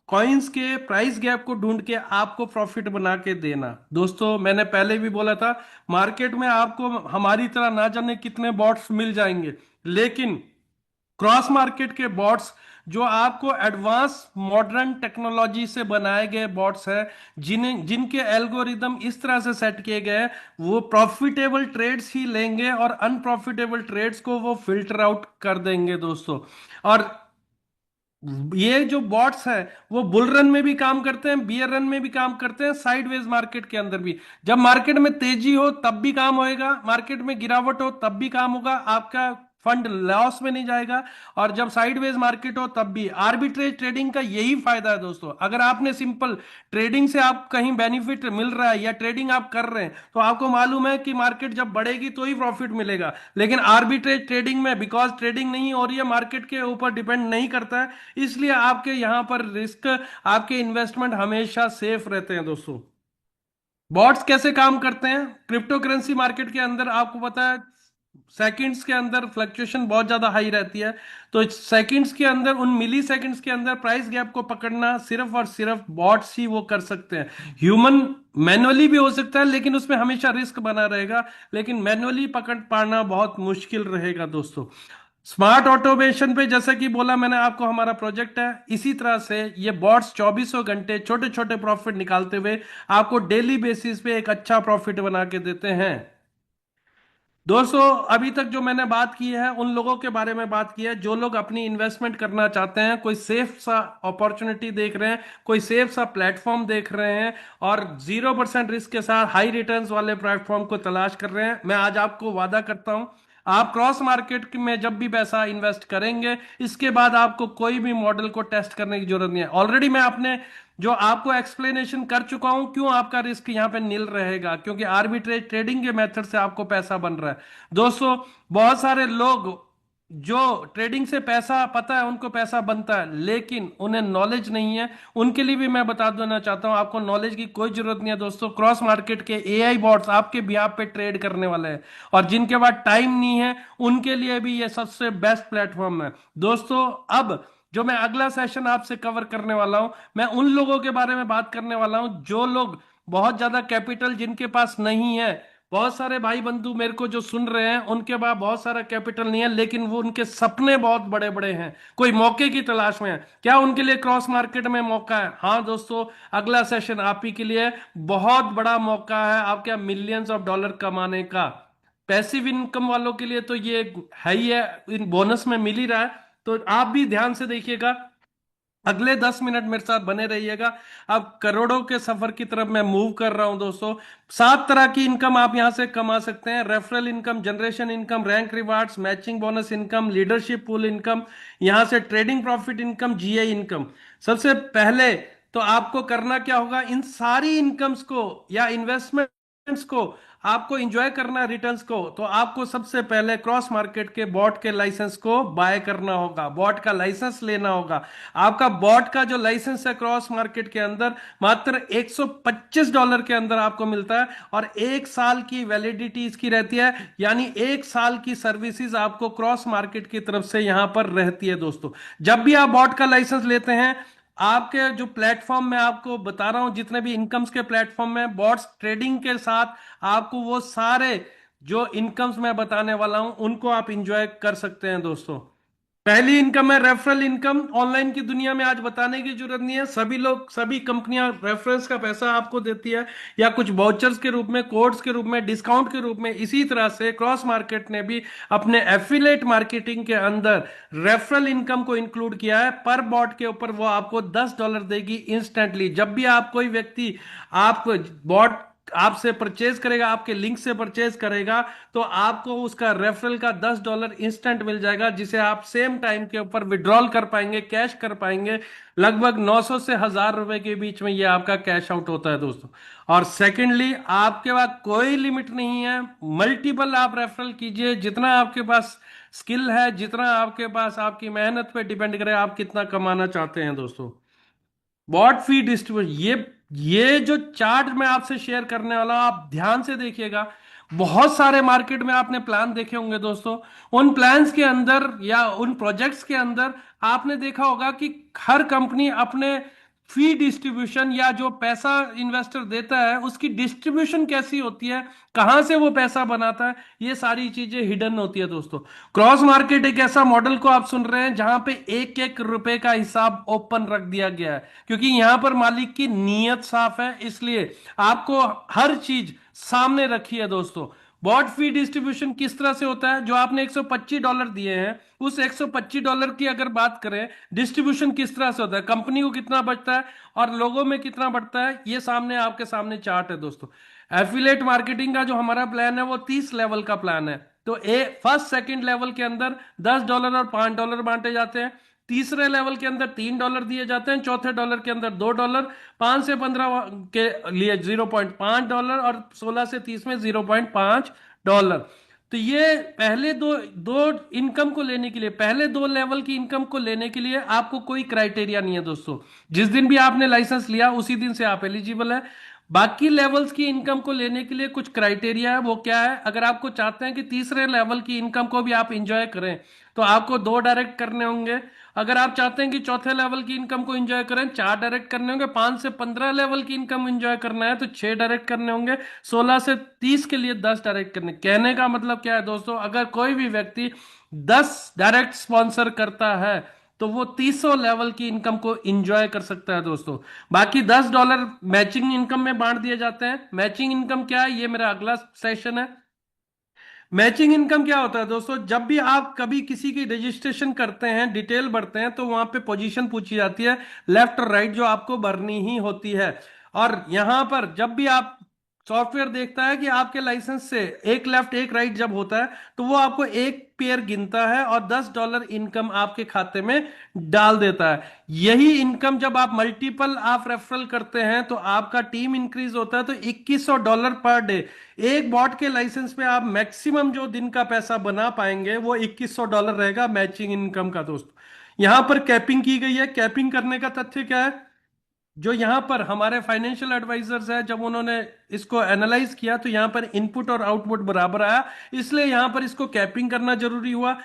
कॉइन्स के प्राइस गैप को ढूंढ के आपको प्रॉफिट बना के देना। दोस्तों मैंने पहले भी बोला था, मार्केट में आपको हमारी तरह ना जाने कितने बॉट्स मिल जाएंगे, लेकिन क्रॉस मार्केट के बॉट्स जो आपको एडवांस मॉडर्न टेक्नोलॉजी से बनाए गए बॉट्स हैं, जिनके एल्गोरिदम इस तरह से सेट किए गए हैं, वो प्रॉफिटेबल ट्रेड्स ही लेंगे और अनप्रॉफिटेबल ट्रेड्स को वो फिल्टर आउट कर देंगे दोस्तों। और ये जो बॉट्स हैं वो बुल रन में भी काम करते हैं, बियर रन में भी काम करते हैं, साइडवेज मार्केट के अंदर भी। जब मार्केट में तेजी हो तब भी काम होएगा, मार्केट में गिरावट हो तब भी काम होगा, आपका फंड लॉस में नहीं जाएगा। और जब साइडवेज मार्केट हो तब भी। आर्बिट्रेज ट्रेडिंग का यही फायदा है दोस्तों। अगर आपने सिंपल ट्रेडिंग से आप कहीं बेनिफिट मिल रहा है या ट्रेडिंग आप कर रहे हैं तो आपको मालूम है कि मार्केट जब बढ़ेगी तो ही प्रॉफिट मिलेगा। लेकिन आर्बिट्रेज ट्रेडिंग में बिकॉज ट्रेडिंग नहीं हो रही है, मार्केट के ऊपर डिपेंड नहीं करता है, इसलिए आपके यहां पर रिस्क, आपके इन्वेस्टमेंट हमेशा सेफ रहते हैं दोस्तों। बॉट्स कैसे काम करते हैं? क्रिप्टो करेंसी मार्केट के अंदर आपको पता है सेकंड्स के अंदर फ्लक्चुएशन बहुत ज्यादा हाई रहती है। तो सेकंड्स के अंदर, उन मिली सेकंड्स के अंदर प्राइस गैप को पकड़ना सिर्फ और सिर्फ बॉट्स ही वो कर सकते हैं। ह्यूमन मैनुअली भी हो सकता है लेकिन उसमें हमेशा रिस्क बना रहेगा, लेकिन मैनुअली पकड़ पाना बहुत मुश्किल रहेगा दोस्तों। स्मार्ट ऑटोमेशन पे जैसा कि बोला मैंने आपको, हमारा प्रोजेक्ट है। इसी तरह से ये बॉट्स चौबीसों घंटे छोटे छोटे प्रॉफिट निकालते हुए आपको डेली बेसिस पे एक अच्छा प्रॉफिट बना के देते हैं दोस्तों। अभी तक जो मैंने बात की है उन लोगों के बारे में बात की है जो लोग अपनी इन्वेस्टमेंट करना चाहते हैं, कोई सेफ सा अपॉर्चुनिटी देख रहे हैं, कोई सेफ सा प्लेटफॉर्म देख रहे हैं और 0% रिस्क के साथ हाई रिटर्न्स वाले प्लेटफॉर्म को तलाश कर रहे हैं। मैं आज आपको वादा करता हूं, आप क्रॉस मार्केट में जब भी पैसा इन्वेस्ट करेंगे इसके बाद आपको कोई भी मॉडल को टेस्ट करने की जरूरत नहीं है। ऑलरेडी मैं अपने जो आपको एक्सप्लेनेशन कर चुका हूं क्यों आपका रिस्क यहां पे नील रहेगा, क्योंकि आर्बिट्रेज ट्रेडिंग के मेथड से आपको पैसा बन रहा है दोस्तों। बहुत सारे लोग जो ट्रेडिंग से पैसा पता है उनको पैसा बनता है लेकिन उन्हें नॉलेज नहीं है, उनके लिए भी मैं बता देना चाहता हूं आपको नॉलेज की कोई जरूरत नहीं है दोस्तों। क्रॉस मार्केट के एआई बॉट्स आपके बिहाफ पे ट्रेड करने वाले हैं और जिनके पास टाइम नहीं है उनके लिए भी ये सबसे बेस्ट प्लेटफॉर्म है दोस्तों। अब जो मैं अगला सेशन आपसे कवर करने वाला हूं, मैं उन लोगों के बारे में बात करने वाला हूं जो लोग बहुत ज्यादा कैपिटल जिनके पास नहीं है। बहुत सारे भाई बंधु मेरे को जो सुन रहे हैं उनके पास बहुत सारा कैपिटल नहीं है लेकिन वो उनके सपने बहुत बड़े बड़े हैं, कोई मौके की तलाश में है। क्या उनके लिए क्रॉस मार्केट में मौका है? हाँ दोस्तों, अगला सेशन आप ही के लिए बहुत बड़ा मौका है आपके मिलियंस ऑफ डॉलर कमाने का। पैसिव इनकम वालों के लिए तो ये है ही है, इन बोनस में मिल ही रहा है। तो आप भी ध्यान से देखिएगा, अगले 10 मिनट मेरे साथ बने रहिएगा। अब करोड़ों के सफर की तरफ मैं मूव कर रहा हूं दोस्तों। 7 तरह की इनकम आप यहां से कमा सकते हैं: referral income, generation income, rank rewards, matching bonus income, leadership pool income, यहां से trading profit income, GI income. सबसे पहले तो आपको करना क्या होगा, इन सारी इनकम्स को या इन्वेस्टमेंट्स को आपको इंजॉय करना, रिटर्न्स को, तो आपको सबसे पहले क्रॉस मार्केट के बॉट के लाइसेंस को बाय करना होगा, बॉट का लाइसेंस लेना होगा। आपका बॉट का जो लाइसेंस है क्रॉस मार्केट के अंदर मात्र $125 के अंदर आपको मिलता है और 1 साल की वैलिडिटी इसकी रहती है, यानी 1 साल की सर्विसेज आपको क्रॉस मार्केट की तरफ से यहां पर रहती है दोस्तों। जब भी आप बॉट का लाइसेंस लेते हैं, आपके जो प्लेटफॉर्म में आपको बता रहा हूं, जितने भी इनकम्स के प्लेटफॉर्म में बॉट्स ट्रेडिंग के साथ आपको वो सारे जो इनकम्स मैं बताने वाला हूं उनको आप इंजॉय कर सकते हैं दोस्तों। पहली इनकम है रेफरल इनकम। ऑनलाइन की दुनिया में आज बताने की जरूरत नहीं है, सभी लोग, सभी कंपनियां रेफरेंस का पैसा आपको देती है या कुछ वाउचर्स के रूप में, कोड्स के रूप में, डिस्काउंट के रूप में। इसी तरह से क्रॉस मार्केट ने भी अपने एफिलेट मार्केटिंग के अंदर रेफरल इनकम को इंक्लूड किया है। पर बॉट के ऊपर वो आपको $10 देगी इंस्टेंटली। जब भी आप कोई व्यक्ति आप बॉट आपसे परचेज करेगा, आपके लिंक से परचेज करेगा, तो आपको उसका रेफरल का $10 इंस्टेंट मिल जाएगा जिसे आप सेम टाइम के ऊपर विड्रॉल कर पाएंगे, कैश कर पाएंगे। लगभग 900 से 1000 रुपए के बीच में ये आपका कैश आउट होता है दोस्तों। और सेकेंडली, आपके पास कोई लिमिट नहीं है, मल्टीपल आप रेफरल कीजिए, जितना आपके पास स्किल है, जितना आपके पास आपकी मेहनत पे डिपेंड करे आप कितना कमाना चाहते हैं दोस्तों। बॉट फी डिस्ट्रीब्यूशन, ये जो चार्ट मैं आपसे शेयर करने वाला हूं आप ध्यान से देखिएगा। बहुत सारे मार्केट में आपने प्लान देखे होंगे दोस्तों, उन प्लान्स के अंदर या उन प्रोजेक्ट्स के अंदर आपने देखा होगा कि हर कंपनी अपने फी डिस्ट्रीब्यूशन या जो पैसा इन्वेस्टर देता है उसकी डिस्ट्रीब्यूशन कैसी होती है, कहां से वो पैसा बनाता है, ये सारी चीजें हिडन होती है दोस्तों। क्रॉस मार्केट एक ऐसा मॉडल को आप सुन रहे हैं जहां पे एक एक रुपए का हिसाब ओपन रख दिया गया है, क्योंकि यहां पर मालिक की नीयत साफ है, इसलिए आपको हर चीज सामने रखी है दोस्तों। बॉट फी डिस्ट्रीब्यूशन किस तरह से होता है? जो आपने $125 दिए हैं, उस $125 की अगर बात करें, डिस्ट्रीब्यूशन किस तरह से होता है, कंपनी को कितना बचता है और लोगों में कितना बढ़ता है, ये सामने आपके सामने चार्ट है दोस्तों। एफिलेट मार्केटिंग का जो हमारा प्लान है वो 30 लेवल का प्लान है। तो फर्स्ट सेकंड लेवल के अंदर $10 और $5 बांटे जाते हैं। तीसरे लेवल के अंदर $3 दिए जाते हैं। चौथे डॉलर के अंदर $2, 5 से 15 के लिए $0.5 और 16 से 30 में $0.5। तो ये पहले दो दो इनकम को लेने के लिए, पहले दो लेवल की इनकम को लेने के लिए आपको कोई क्राइटेरिया नहीं है दोस्तों। जिस दिन भी आपने लाइसेंस लिया उसी दिन से आप एलिजिबल है। बाकी लेवल्स की इनकम को लेने के लिए कुछ क्राइटेरिया है। वो क्या है? अगर आपको चाहते हैं कि तीसरे लेवल की इनकम को भी आप इंजॉय करें, तो आपको 2 डायरेक्ट करने होंगे। अगर आप चाहते हैं कि चौथे लेवल की इनकम को एंजॉय करें, 4 डायरेक्ट करने होंगे। 5 से 15 लेवल की इनकम एंजॉय करना है तो 6 डायरेक्ट करने होंगे। 16 से 30 के लिए 10 डायरेक्ट करने। कहने का मतलब क्या है दोस्तों? अगर कोई भी व्यक्ति 10 डायरेक्ट स्पॉन्सर करता है तो वो 300 लेवल की इनकम को एंजॉय कर सकता है दोस्तों। बाकी $10 मैचिंग इनकम में बांट दिए जाते हैं। मैचिंग इनकम क्या है, ये मेरा अगला सेशन है। मैचिंग इनकम क्या होता है दोस्तों? जब भी आप कभी किसी की रजिस्ट्रेशन करते हैं, डिटेल भरते हैं, तो वहां पे पोजीशन पूछी जाती है लेफ्ट और राइट, जो आपको भरनी ही होती है। और यहां पर जब भी आप सॉफ्टवेयर देखता है कि आपके लाइसेंस से एक लेफ्ट एक राइट जब होता है, तो वो आपको एक पेयर गिनता है और $10 इनकम आपके खाते में डाल देता है। यही इनकम जब आप मल्टीपल आप रेफरल करते हैं तो आपका टीम इंक्रीज होता है, तो $2100 पर डे। एक बॉट के लाइसेंस पे आप मैक्सिमम जो दिन का पैसा बना पाएंगे वो $2100 रहेगा मैचिंग इनकम का दोस्तों। यहां पर कैपिंग की गई है। कैपिंग करने का तथ्य क्या है? जो यहां पर हमारे फाइनेंशियल एडवाइजर्स है, जब उन्होंने इसको एनालाइज किया तो यहां पर इनपुट और आउटपुट बराबर आया, इसलिए यहां पर इसको कैपिंग करना जरूरी हुआ।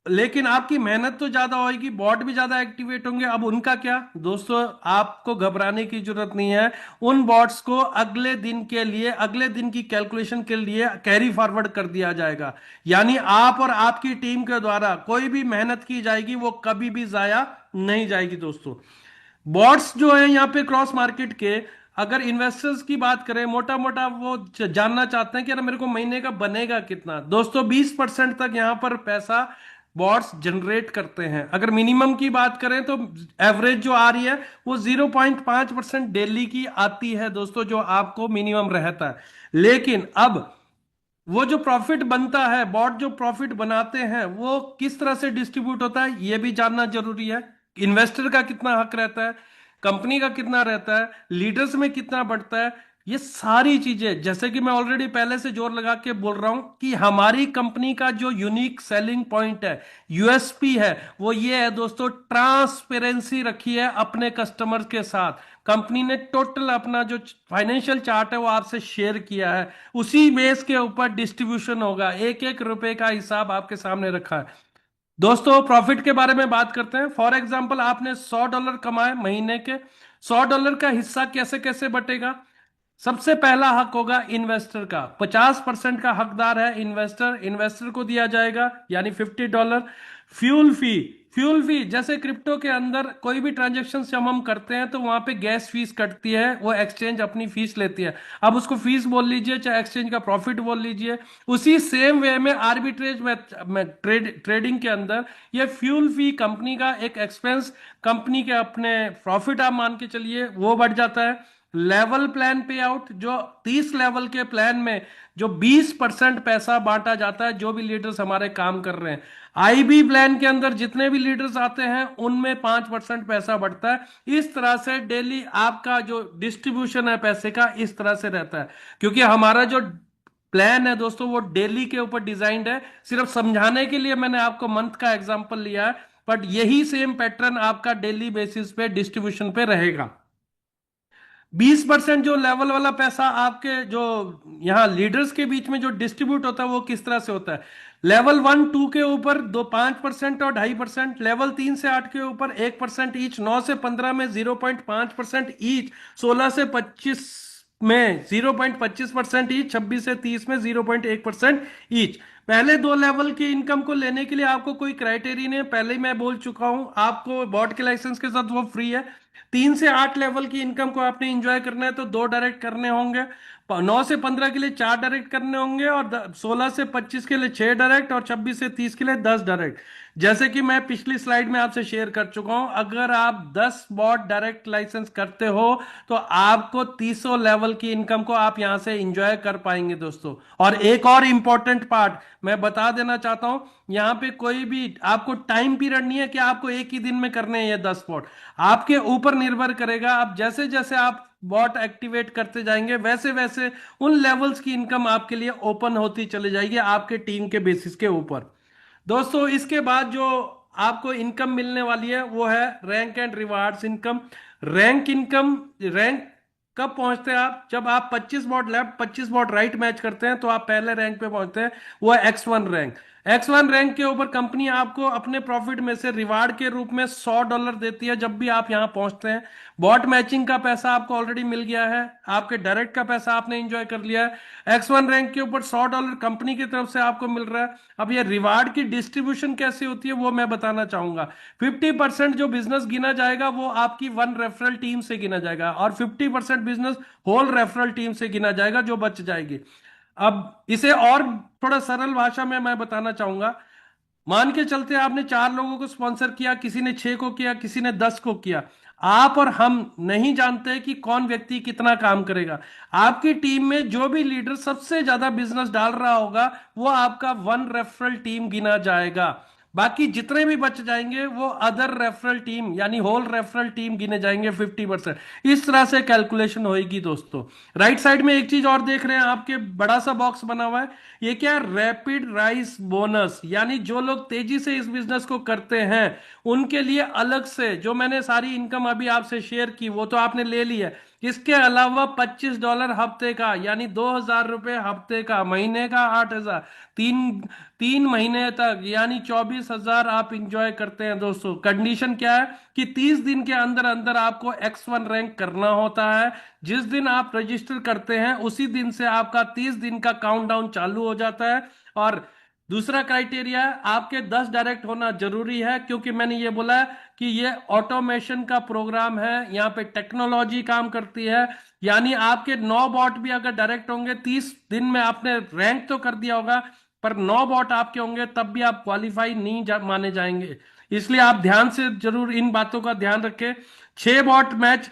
लेकिन आपकी मेहनत तो ज्यादा होगी, बॉट भी ज्यादा एक्टिवेट होंगे। अब उनका क्या दोस्तों? आपको घबराने की जरूरत नहीं है। उन बॉट्स को अगले दिन के लिए, अगले दिन की कैलकुलेशन के लिए कैरी फॉरवर्ड कर दिया जाएगा। यानी आप और आपकी टीम के द्वारा कोई भी मेहनत की जाएगी वो कभी भी जाया नहीं जाएगी दोस्तों। बॉट्स जो है यहाँ पे क्रॉस मार्केट के, अगर इन्वेस्टर्स की बात करें, मोटा मोटा वो जानना चाहते हैं कि यार मेरे को महीने का बनेगा कितना। दोस्तों 20% तक यहाँ पर पैसा बॉट्स जनरेट करते हैं। अगर मिनिमम की बात करें तो एवरेज जो आ रही है वो 0.5% डेली की आती है दोस्तों, जो आपको मिनिमम रहता है। लेकिन अब वो जो प्रॉफिट बनता है, बॉट जो प्रॉफिट बनाते हैं, वो किस तरह से डिस्ट्रीब्यूट होता है ये भी जानना जरूरी है। इन्वेस्टर का कितना हक रहता है, कंपनी का कितना रहता है, लीडर्स में कितना बढ़ता है, ये सारी चीजें, जैसे कि मैं ऑलरेडी पहले से जोर लगा के बोल रहा हूं कि हमारी कंपनी का जो यूनिक सेलिंग पॉइंट है, यूएसपी है, वो ये है दोस्तों, ट्रांसपेरेंसी रखी है अपने कस्टमर के साथ। कंपनी ने टोटल अपना जो फाइनेंशियल चार्ट है वो आपसे शेयर किया है, उसी बेस के ऊपर डिस्ट्रीब्यूशन होगा। एक एक रुपए का हिसाब आपके सामने रखा है दोस्तों। प्रॉफिट के बारे में बात करते हैं। फॉर एग्जांपल आपने $100 कमाए महीने के, $100 का हिस्सा कैसे कैसे बटेगा? सबसे पहला हक होगा इन्वेस्टर का। 50% का हकदार है इन्वेस्टर। इन्वेस्टर को दिया जाएगा यानी $50। फ्यूल फी, फ्यूल फी जैसे क्रिप्टो के अंदर कोई भी ट्रांजेक्शन जब हम करते हैं तो वहां पे गैस फीस कटती है, वो एक्सचेंज अपनी फीस लेती है। अब उसको फीस बोल लीजिए चाहे एक्सचेंज का प्रॉफिट बोल लीजिए। उसी सेम वे में आर्बिट्रेज में ट्रेडिंग के अंदर ये फ्यूल फी कंपनी का एक एक्सपेंस, कंपनी के अपने प्रॉफिट आप मान के चलिए वो बढ़ जाता है। लेवल प्लान पे आउट, जो 30 लेवल के प्लान में जो 20% पैसा बांटा जाता है जो भी लीडर्स हमारे काम कर रहे हैं। आईबी प्लान के अंदर जितने भी लीडर्स आते हैं उनमें 5% पैसा बढ़ता है। इस तरह से डेली आपका जो डिस्ट्रीब्यूशन है पैसे का इस तरह से रहता है। क्योंकि हमारा जो प्लान है दोस्तों वो डेली के ऊपर डिजाइंड है। सिर्फ समझाने के लिए मैंने आपको मंथ का एग्जांपल लिया है, बट यही सेम पैटर्न आपका डेली बेसिस पे डिस्ट्रीब्यूशन पे रहेगा। 20% जो लेवल वाला पैसा आपके जो यहाँ लीडर्स के बीच में जो डिस्ट्रीब्यूट होता है वो किस तरह से होता है? लेवल 1 2 के ऊपर 5% और 2.5%, लेवल 3 से 8 के ऊपर 1% ईच, 9 से 15 में 0.5% ईच, 16 से 25 में 0.25% ईच, 26 से 30 में 0.1% ईच। पहले दो लेवल की इनकम को लेने के लिए आपको कोई क्राइटेरिया नहीं है, पहले ही मैं बोल चुका हूं आपको। बॉट के लाइसेंस के साथ वो फ्री है। 3 से 8 लेवल की इनकम को आपने इंजॉय करना है तो 2 डायरेक्ट करने होंगे। 9 से 15 के लिए 4 डायरेक्ट करने होंगे, और 16 से 25 के लिए 6 डायरेक्ट, और 26 से 30 के लिए 10 डायरेक्ट। जैसे कि मैं पिछली स्लाइड में आपसे शेयर कर चुका हूं, अगर आप 10 बॉट डायरेक्ट लाइसेंस करते हो तो आपको 300 लेवल की इनकम को आप यहां से एंजॉय कर पाएंगे दोस्तों। और एक और इंपॉर्टेंट पार्ट मैं बता देना चाहता हूं, यहां पे कोई भी आपको टाइम पीरियड नहीं है कि आपको एक ही दिन में करने हैं ये 10 बॉट। आपके ऊपर निर्भर करेगा, आप जैसे जैसे आप बॉट एक्टिवेट करते जाएंगे वैसे वैसे उन लेवल्स की इनकम आपके लिए ओपन होती चली जाएगी आपके टीम के बेसिस के ऊपर। दोस्तों इसके बाद जो आपको इनकम मिलने वाली है वो है rank and rewards income. Rank कब पहुंचते हैं आप? जब आप 25 bot left 25 bot right match करते हैं तो आप पहले रैंक पे पहुंचते हैं, वो है X1 रैंक। X1 रैंक के ऊपर कंपनी आपको अपने प्रॉफिट में से रिवार्ड के रूप में $100 देती है जब भी आप यहां पहुंचते हैं। बॉट मैचिंग का पैसा आपको ऑलरेडी मिल गया है, आपके डायरेक्ट का पैसा आपने एंजॉय कर लिया है। X1 रैंक के ऊपर $100 कंपनी की तरफ से आपको मिल रहा है। अब ये रिवार्ड की डिस्ट्रीब्यूशन कैसे होती है वो मैं बताना चाहूंगा। 50% जो बिजनेस गिना जाएगा वो आपकी वन रेफरल टीम से गिना जाएगा, और 50% बिजनेस होल रेफरल टीम से गिना जाएगा जो बच जाएगी। अब इसे और थोड़ा सरल भाषा में मैं बताना चाहूंगा। मान के चलते आपने 4 लोगों को स्पॉन्सर किया, किसी ने 6 को किया, किसी ने 10 को किया। आप और हम नहीं जानते कि कौन व्यक्ति कितना काम करेगा। आपकी टीम में जो भी लीडर सबसे ज्यादा बिजनेस डाल रहा होगा वो आपका वन रेफरल टीम गिना जाएगा। बाकी जितने भी बच जाएंगे वो अदर रेफरल टीम यानी होल रेफरल टीम गिने जाएंगे 50%। इस तरह से कैलकुलेशन होगी दोस्तों। राइट साइड में एक चीज और देख रहे हैं, आपके बड़ा सा बॉक्स बना हुआ है, ये क्या? Rapid rise bonus. यानी जो लोग तेजी से इस बिजनेस को करते हैं उनके लिए अलग से, जो मैंने सारी इनकम अभी आपसे शेयर की वो तो आपने ले ली है, इसके अलावा $25 हफ्ते का यानी $2,000 हफ्ते का, महीने का 8,000, तीन तीन महीने तक यानी 24,000 आप इंजॉय करते हैं दोस्तों। कंडीशन क्या है कि 30 दिन के अंदर अंदर आपको X1 रैंक करना होता है। जिस दिन आप रजिस्टर करते हैं उसी दिन से आपका 30 दिन का काउंटडाउन चालू हो जाता है। और दूसरा क्राइटेरिया है आपके 10 डायरेक्ट होना जरूरी है, क्योंकि मैंने ये बोला है कि ये ऑटोमेशन का प्रोग्राम है, यहाँ पे टेक्नोलॉजी काम करती है। यानी आपके 9 बॉट भी अगर डायरेक्ट होंगे 30 दिन में आपने रैंक तो कर दिया होगा, पर 9 बॉट आपके होंगे तब भी आप क्वालिफाई नहीं माने जाएंगे। इसलिए आप ध्यान से जरूर इन बातों का ध्यान रखें। 6 बॉट मैच,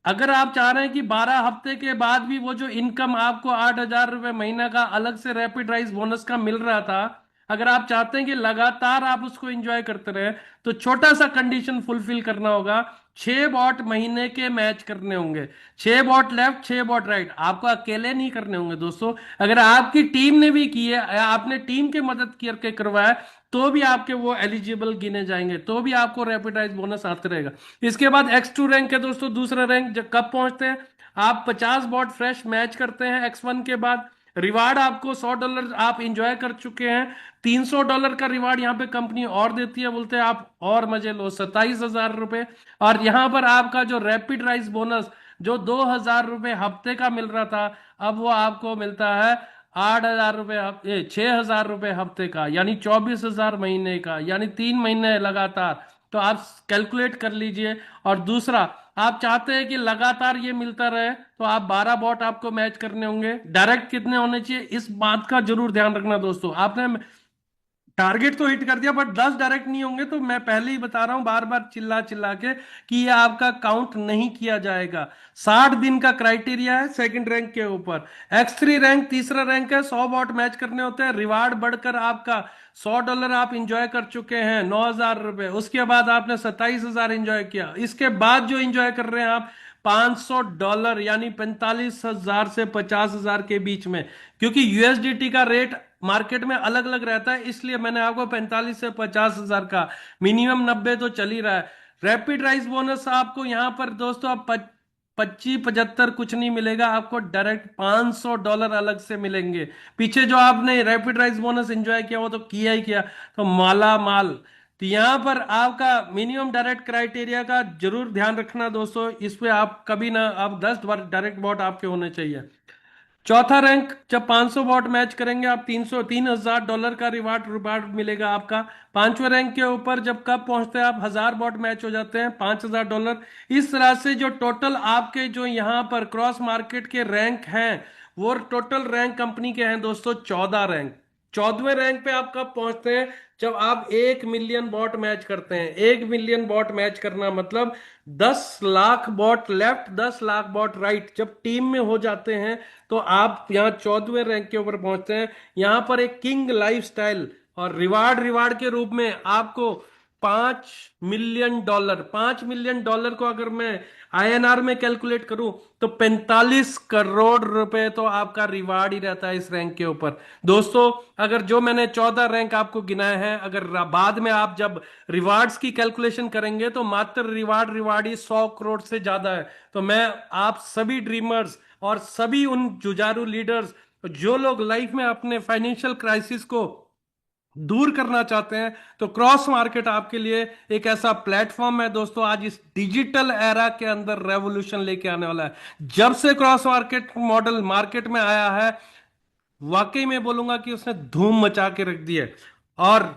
अगर आप चाह रहे हैं कि 12 हफ्ते के बाद भी वो जो इनकम आपको $8,000 महीना का अलग से रैपिड राइज बोनस का मिल रहा था, अगर आप चाहते हैं कि लगातार आप उसको एंजॉय करते रहे तो छोटा सा कंडीशन फुलफिल करना होगा। 6 बॉट महीने के मैच करने होंगे, 6 बॉट लेफ्ट 6 बॉट राइट। आपको अकेले नहीं करने होंगे दोस्तों, अगर आपकी टीम ने भी की है या आपने टीम की मदद करके करवाया तो भी आपके वो एलिजिबल गिने जाएंगे, तो भी आपको रैपिडाइज बोनस आते रहेगा। इसके बाद X2 रैंक है दोस्तों, दूसरा रैंक जब कब पहुंचते हैं? आप 50 बॉट फ्रेश मैच करते हैं X1 के बाद, रिवार्ड आपको $100 आप इंजॉय कर चुके हैं, $300 का रिवार्ड यहाँ पे कंपनी और देती है, बोलते हैं आप और मजे लो, $27,000। और यहाँ पर आपका जो रैपिड राइज बोनस जो $2,000 हफ्ते का मिल रहा था, अब वो आपको मिलता है $8,000 $6,000 हफ्ते का, यानी 24,000 महीने का, यानी 3 महीने लगातार। तो आप कैलकुलेट कर लीजिए। और दूसरा, आप चाहते हैं कि लगातार ये मिलता रहे तो आप 12 बॉट आपको मैच करने होंगे। डायरेक्ट कितने होने चाहिए इस बात का जरूर ध्यान रखना दोस्तों। आपने टारगेट तो हिट कर दिया बट 10 डायरेक्ट नहीं होंगे, तो मैं पहले ही बता रहा हूं बार बार चिल्ला चिल्ला के कि ये आपका काउंट नहीं किया जाएगा। 60 दिन का क्राइटेरिया है सेकंड रैंक के ऊपर। X3 रैंक तीसरा रैंक है, 100 बॉट मैच करने होते हैं, रिवार्ड बढ़कर आपका $100 आप इंजॉय कर चुके हैं, $9,000। उसके बाद आपने 27,000 इंजॉय किया, इसके बाद जो इंजॉय कर रहे हैं आप $500 यानी 45,000 से 50,000 के बीच में। क्योंकि यूएसडीटी का रेट मार्केट में अलग अलग रहता है, इसलिए मैंने आपको 45 से 50,000 का, मिनिमम 90 तो चल ही रहा है। रैपिड राइज बोनस आपको यहां पर दोस्तों आप 25-75 कुछ नहीं मिलेगा, आपको डायरेक्ट $500 अलग से मिलेंगे। पीछे जो आपने रैपिड राइज बोनस एंजॉय किया वो तो किया ही किया, तो माला माल। तो यहां पर आपका मिनिमम डायरेक्ट क्राइटेरिया का जरूर ध्यान रखना दोस्तों, इस पे आप कभी ना, आप 10 डायरेक्ट बॉट आपके होने चाहिए। चौथा रैंक, जब 500 वॉट मैच करेंगे आप $3,000 का रिवार्ड रिवार्ड मिलेगा आपका। पांचवें रैंक के ऊपर जब कब पहुंचते हैं आप, 1000 वॉट मैच हो जाते हैं, $5,000। इस तरह से जो टोटल आपके जो यहाँ पर क्रॉस मार्केट के रैंक हैं वो टोटल रैंक कंपनी के हैं दोस्तों 14 रैंक। 14वें रैंक पे आप कब पहुंचते हैं? जब आप 1 मिलियन बॉट मैच करते हैं। 1 मिलियन बॉट मैच करना मतलब 10 lakh bot left, 10 lakh bot right जब टीम में हो जाते हैं, तो आप यहाँ 14वें रैंक के ऊपर पहुंचते हैं। यहाँ पर एक किंग लाइफस्टाइल और रिवार्ड के रूप में आपको 5 मिलियन डॉलर, 5 मिलियन डॉलर को अगर मैं आईएनआर में कैलकुलेट करूं तो 45 करोड़ रुपए तो आपका रिवार्ड ही रहता है इस रैंक के ऊपर। दोस्तों, अगर जो मैंने 14 रैंक आपको गिनाए हैं, अगर बाद में आप जब रिवार्ड्स की कैलकुलेशन करेंगे तो मात्र रिवार्ड ही 100 करोड़ से ज्यादा है। तो मैं आप सभी ड्रीमर्स और सभी उन जुझारू लीडर्स जो लोग लाइफ में अपने फाइनेंशियल क्राइसिस को दूर करना चाहते हैं, तो क्रॉस मार्केट आपके लिए एक ऐसा प्लेटफॉर्म है दोस्तों। आज इस डिजिटल एरा के अंदर रेवोल्यूशन लेके आने वाला है। जब से क्रॉस मार्केट मॉडल मार्केट में आया है, वाकई में बोलूंगा कि उसने धूम मचा के रख दी है। और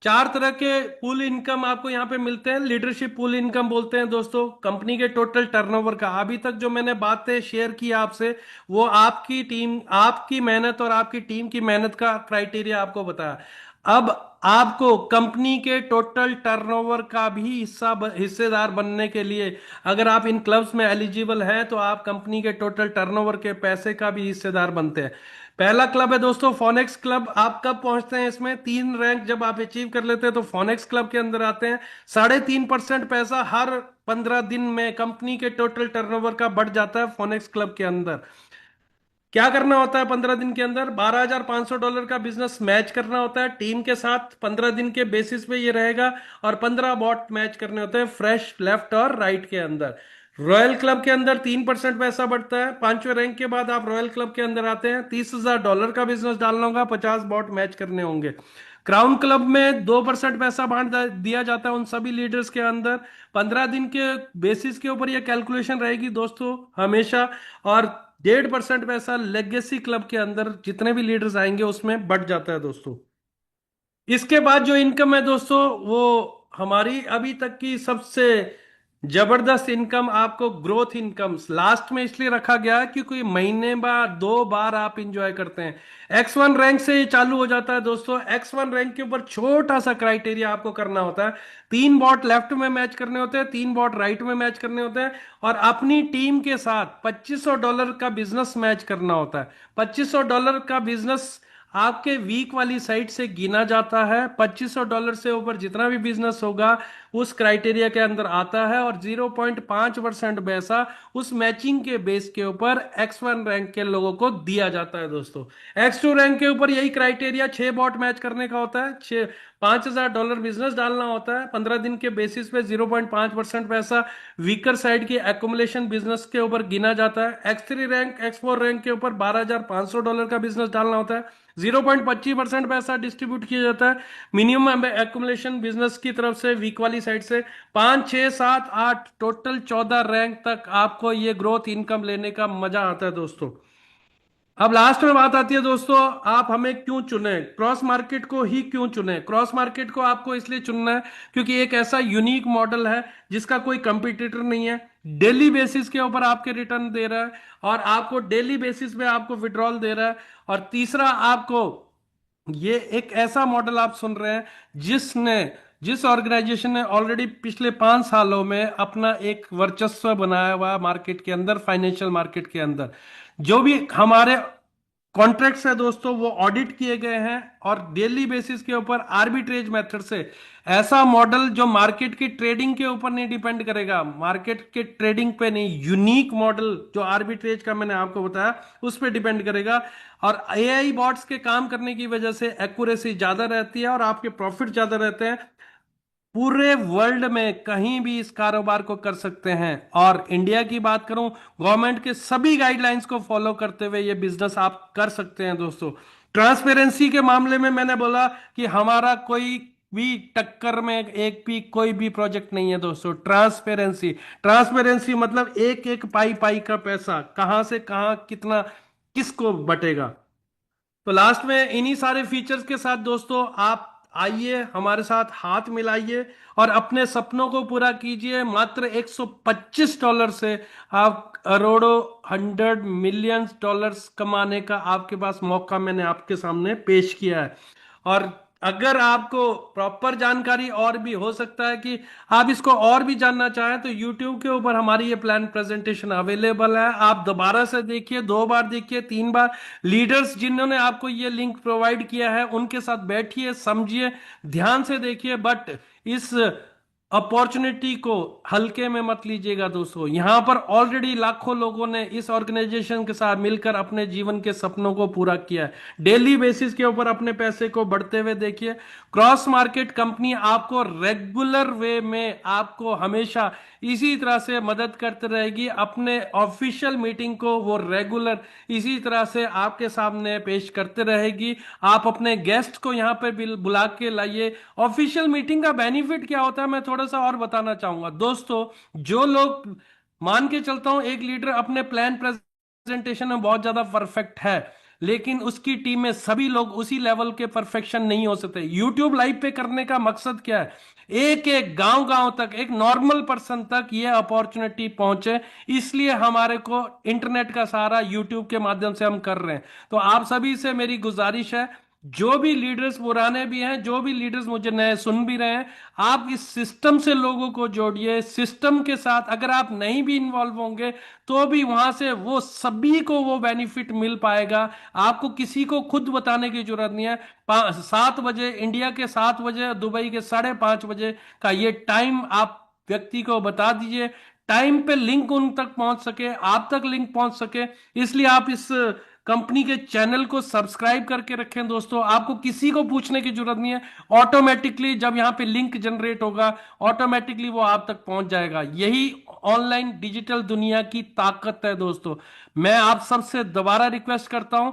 4 तरह के पूल इनकम आपको यहाँ पे मिलते हैं। लीडरशिप पूल इनकम बोलते हैं दोस्तों कंपनी के टोटल टर्नओवर का। अभी तक जो मैंने बातें शेयर की आपसे, वो आपकी टीम, आपकी मेहनत और आपकी टीम की मेहनत का क्राइटेरिया आपको बताया। अब आपको कंपनी के टोटल टर्नओवर का भी हिस्सेदार बनने के लिए, अगर आप इन क्लब्स में एलिजिबल हैं, तो आप कंपनी के टोटल टर्नओवर के पैसे का भी हिस्सेदार बनते हैं। पहला क्लब है दोस्तों फोनेक्स क्लब। आप कब पहुंचते हैं इसमें? 3 रैंक जब आप अचीव कर लेते हैं तो फोनेक्स क्लब के अंदर आते हैं। 3.5% पैसा हर 15 दिन में कंपनी के टोटल टर्नओवर का बढ़ जाता है फोनेक्स क्लब के अंदर। क्या करना होता है? 15 दिन के अंदर $12,500 का बिजनेस मैच करना होता है टीम के साथ। 15 दिन के बेसिस पे ये रहेगा। और 15 बॉट मैच करने होते हैं फ्रेश लेफ्ट और राइट के अंदर। रॉयल क्लब के अंदर 3% पैसा बढ़ता है। 5वें रैंक के बाद आप रॉयल क्लब के अंदर आते हैं। $30,000 का बिजनेस डालना होगा, 50 बॉट मैच करने होंगे। क्राउन क्लब में 2% पैसा बांट दिया जाता है उन सभी लीडर्स के अंदर। 15 दिन के बेसिस के ऊपर यह कैलकुलेशन रहेगी दोस्तों हमेशा। और 1.5% पैसा लेगेसी क्लब के अंदर जितने भी लीडर्स आएंगे उसमें बढ़ जाता है दोस्तों। इसके बाद जो इनकम है दोस्तों, वो हमारी अभी तक की सबसे जबरदस्त इनकम, आपको ग्रोथ इनकम लास्ट में इसलिए रखा गया है क्योंकि महीने बाद 2 बार आप इंजॉय करते हैं। X1 रैंक से ये चालू हो जाता है दोस्तों। X1 रैंक के ऊपर छोटा सा क्राइटेरिया आपको करना होता है। 3 बॉट लेफ्ट में मैच करने होते हैं, 3 बॉट राइट में मैच करने होते हैं, और अपनी टीम के साथ $2500 का बिजनेस मैच करना होता है। $2500 का बिजनेस आपके वीक वाली साइड से गिना जाता है। $2500 से ऊपर जितना भी बिजनेस होगा उस क्राइटेरिया के अंदर आता है, और 0.5% पैसा उस मैचिंग के बेस के ऊपर X1 रैंक के लोगों को दिया जाता है दोस्तों। X2 रैंक के ऊपर यही क्राइटेरिया, 6 बॉट मैच करने का होता है, $5,000 बिजनेस डालना होता है। 15 दिन के बेसिस पे 0.5% पैसा वीकर साइड की एकुमुलेशन बिजनेस के ऊपर गिना जाता है। X3 रैंक, X4 रैंक के ऊपर $12,500 का बिजनेस डालना होता है। 0.25% पैसा डिस्ट्रीब्यूट किया जाता है मिनिमम एक्युमुलेशन बिजनेस की तरफ से, वीक वाली साइड से। 5, 6, 7, 8 टोटल 14 रैंक तक आपको ये ग्रोथ इनकम लेने का मजा आता है दोस्तों। अब लास्ट में बात आती है दोस्तों, आप हमें क्यों चुने, क्रॉस मार्केट को ही क्यों चुने? क्रॉस मार्केट को आपको इसलिए चुनना है क्योंकि एक ऐसा यूनिक मॉडल है जिसका कोई कंपटीटर नहीं है। डेली बेसिस के ऊपर आपके रिटर्न दे रहा है, और आपको डेली बेसिस पे आपको विड्रॉल दे रहा है। और तीसरा, आपको ये एक ऐसा मॉडल आप सुन रहे हैं जिस ऑर्गेनाइजेशन ने ऑलरेडी पिछले 5 सालों में अपना एक वर्चस्व बनाया हुआ मार्केट के अंदर, फाइनेंशियल मार्केट के अंदर। जो भी हमारे कॉन्ट्रैक्ट्स है दोस्तों, वो ऑडिट किए गए हैं, और डेली बेसिस के ऊपर आर्बिट्रेज मेथड से ऐसा मॉडल जो मार्केट की ट्रेडिंग के ऊपर नहीं डिपेंड करेगा, मार्केट के ट्रेडिंग पे नहीं, यूनिक मॉडल जो आर्बिट्रेज का मैंने आपको बताया उस पर डिपेंड करेगा। और एआई बॉट्स के काम करने की वजह से एक्यूरेसी ज्यादा रहती है और आपके प्रॉफिट ज्यादा रहते हैं। पूरे वर्ल्ड में कहीं भी इस कारोबार को कर सकते हैं। और इंडिया की बात करूं, गवर्नमेंट के सभी गाइडलाइंस को फॉलो करते हुए ये बिजनेस आप कर सकते हैं दोस्तों। ट्रांसपेरेंसी के मामले में मैंने बोला कि हमारा कोई भी टक्कर में एक भी कोई भी प्रोजेक्ट नहीं है दोस्तों। ट्रांसपेरेंसी, ट्रांसपेरेंसी मतलब एक एक पाई पाई का पैसा कहां से कहां कितना किसको बटेगा। तो लास्ट में इन्हीं सारे फीचर्स के साथ दोस्तों, आप आइए हमारे साथ हाथ मिलाइए और अपने सपनों को पूरा कीजिए। मात्र $125 से आप करोड़ों, 100 मिलियन डॉलर्स कमाने का आपके पास मौका मैंने आपके सामने पेश किया है। और अगर आपको प्रॉपर जानकारी और भी हो सकता है कि आप इसको और भी जानना चाहें, तो YouTube के ऊपर हमारी ये प्लान प्रेजेंटेशन अवेलेबल है। आप दोबारा से देखिए, 2 बार देखिए, 3 बार। लीडर्स जिन्होंने आपको ये लिंक प्रोवाइड किया है उनके साथ बैठिए, समझिए, ध्यान से देखिए। बट इस अपॉर्चुनिटी को हल्के में मत लीजिएगा दोस्तों। यहां पर ऑलरेडी लाखों लोगों ने इस ऑर्गेनाइजेशन के साथ मिलकर अपने जीवन के सपनों को पूरा किया है। डेली बेसिस के ऊपर अपने पैसे को बढ़ते हुए देखिए। क्रॉस मार्केट कंपनी आपको रेगुलर वे में आपको हमेशा इसी तरह से मदद करती रहेगी। अपने ऑफिशियल मीटिंग को वो रेगुलर इसी तरह से आपके सामने पेश करते रहेगी। आप अपने गेस्ट को यहाँ पे बुला के लाइए। ऑफिशियल मीटिंग का बेनिफिट क्या होता है मैं थोड़ा सा और बताना चाहूंगा दोस्तों। जो लोग, मान के चलता हूं एक लीडर अपने प्लान प्रेजेंटेशन में बहुत ज्यादा परफेक्ट है, लेकिन उसकी टीम में सभी लोग उसी लेवल के परफेक्शन नहीं हो सकते। यूट्यूब लाइव पे करने का मकसद क्या है? एक एक गांव गांव तक, एक नॉर्मल पर्सन तक ये अपॉर्चुनिटी पहुंचे। इसलिए हमारे को इंटरनेट का सहारा यूट्यूब के माध्यम से हम कर रहे हैं। तो आप सभी से मेरी गुजारिश है, जो भी लीडर्स पुराने भी हैं, जो भी लीडर्स मुझे नए सुन भी रहे हैं, आप इस सिस्टम से लोगों को जोड़िए। सिस्टम के साथ अगर आप नहीं भी इन्वॉल्व होंगे तो भी वहां से वो सभी को वो बेनिफिट मिल पाएगा। आपको किसी को खुद बताने की जरूरत नहीं है। 7 बजे इंडिया के, 7 बजे दुबई के 5:30 बजे का ये टाइम आप व्यक्ति को बता दीजिए। टाइम पे लिंक उन तक पहुंच सके, आप तक लिंक पहुंच सके। इसलिए आप इस कंपनी के चैनल को सब्सक्राइब करके रखें दोस्तों। आपको किसी को पूछने की जरूरत नहीं है। ऑटोमेटिकली जब यहां पे लिंक जनरेट होगा, ऑटोमेटिकली वो आप तक पहुंच जाएगा। यही ऑनलाइन डिजिटल दुनिया की ताकत है दोस्तों। मैं आप सबसे दोबारा रिक्वेस्ट करता हूं।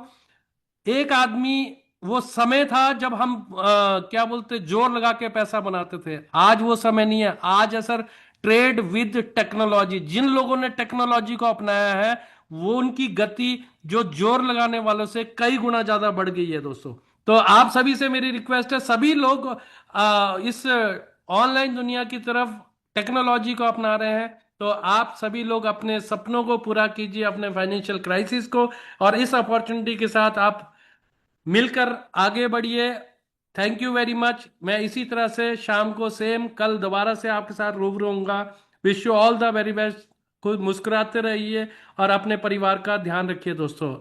एक आदमी, वो समय था जब हम क्या बोलते, जोर लगा के पैसा बनाते थे। आज वो समय नहीं है। आज है सर ट्रेड विद टेक्नोलॉजी। जिन लोगों ने टेक्नोलॉजी को अपनाया है वो, उनकी गति जो जोर लगाने वालों से कई गुना ज्यादा बढ़ गई है दोस्तों। तो आप सभी से मेरी रिक्वेस्ट है, सभी लोग इस ऑनलाइन दुनिया की तरफ टेक्नोलॉजी को अपना रहे हैं, तो आप सभी लोग अपने सपनों को पूरा कीजिए, अपने फाइनेंशियल क्राइसिस को, और इस अपॉर्चुनिटी के साथ आप मिलकर आगे बढ़िए। Thank you very much. मैं इसी तरह से शाम को सेम कल दोबारा से आपके साथ रूबरू होऊंगा। Wish you all the very best. खुद मुस्कुराते रहिए और अपने परिवार का ध्यान रखिए दोस्तों।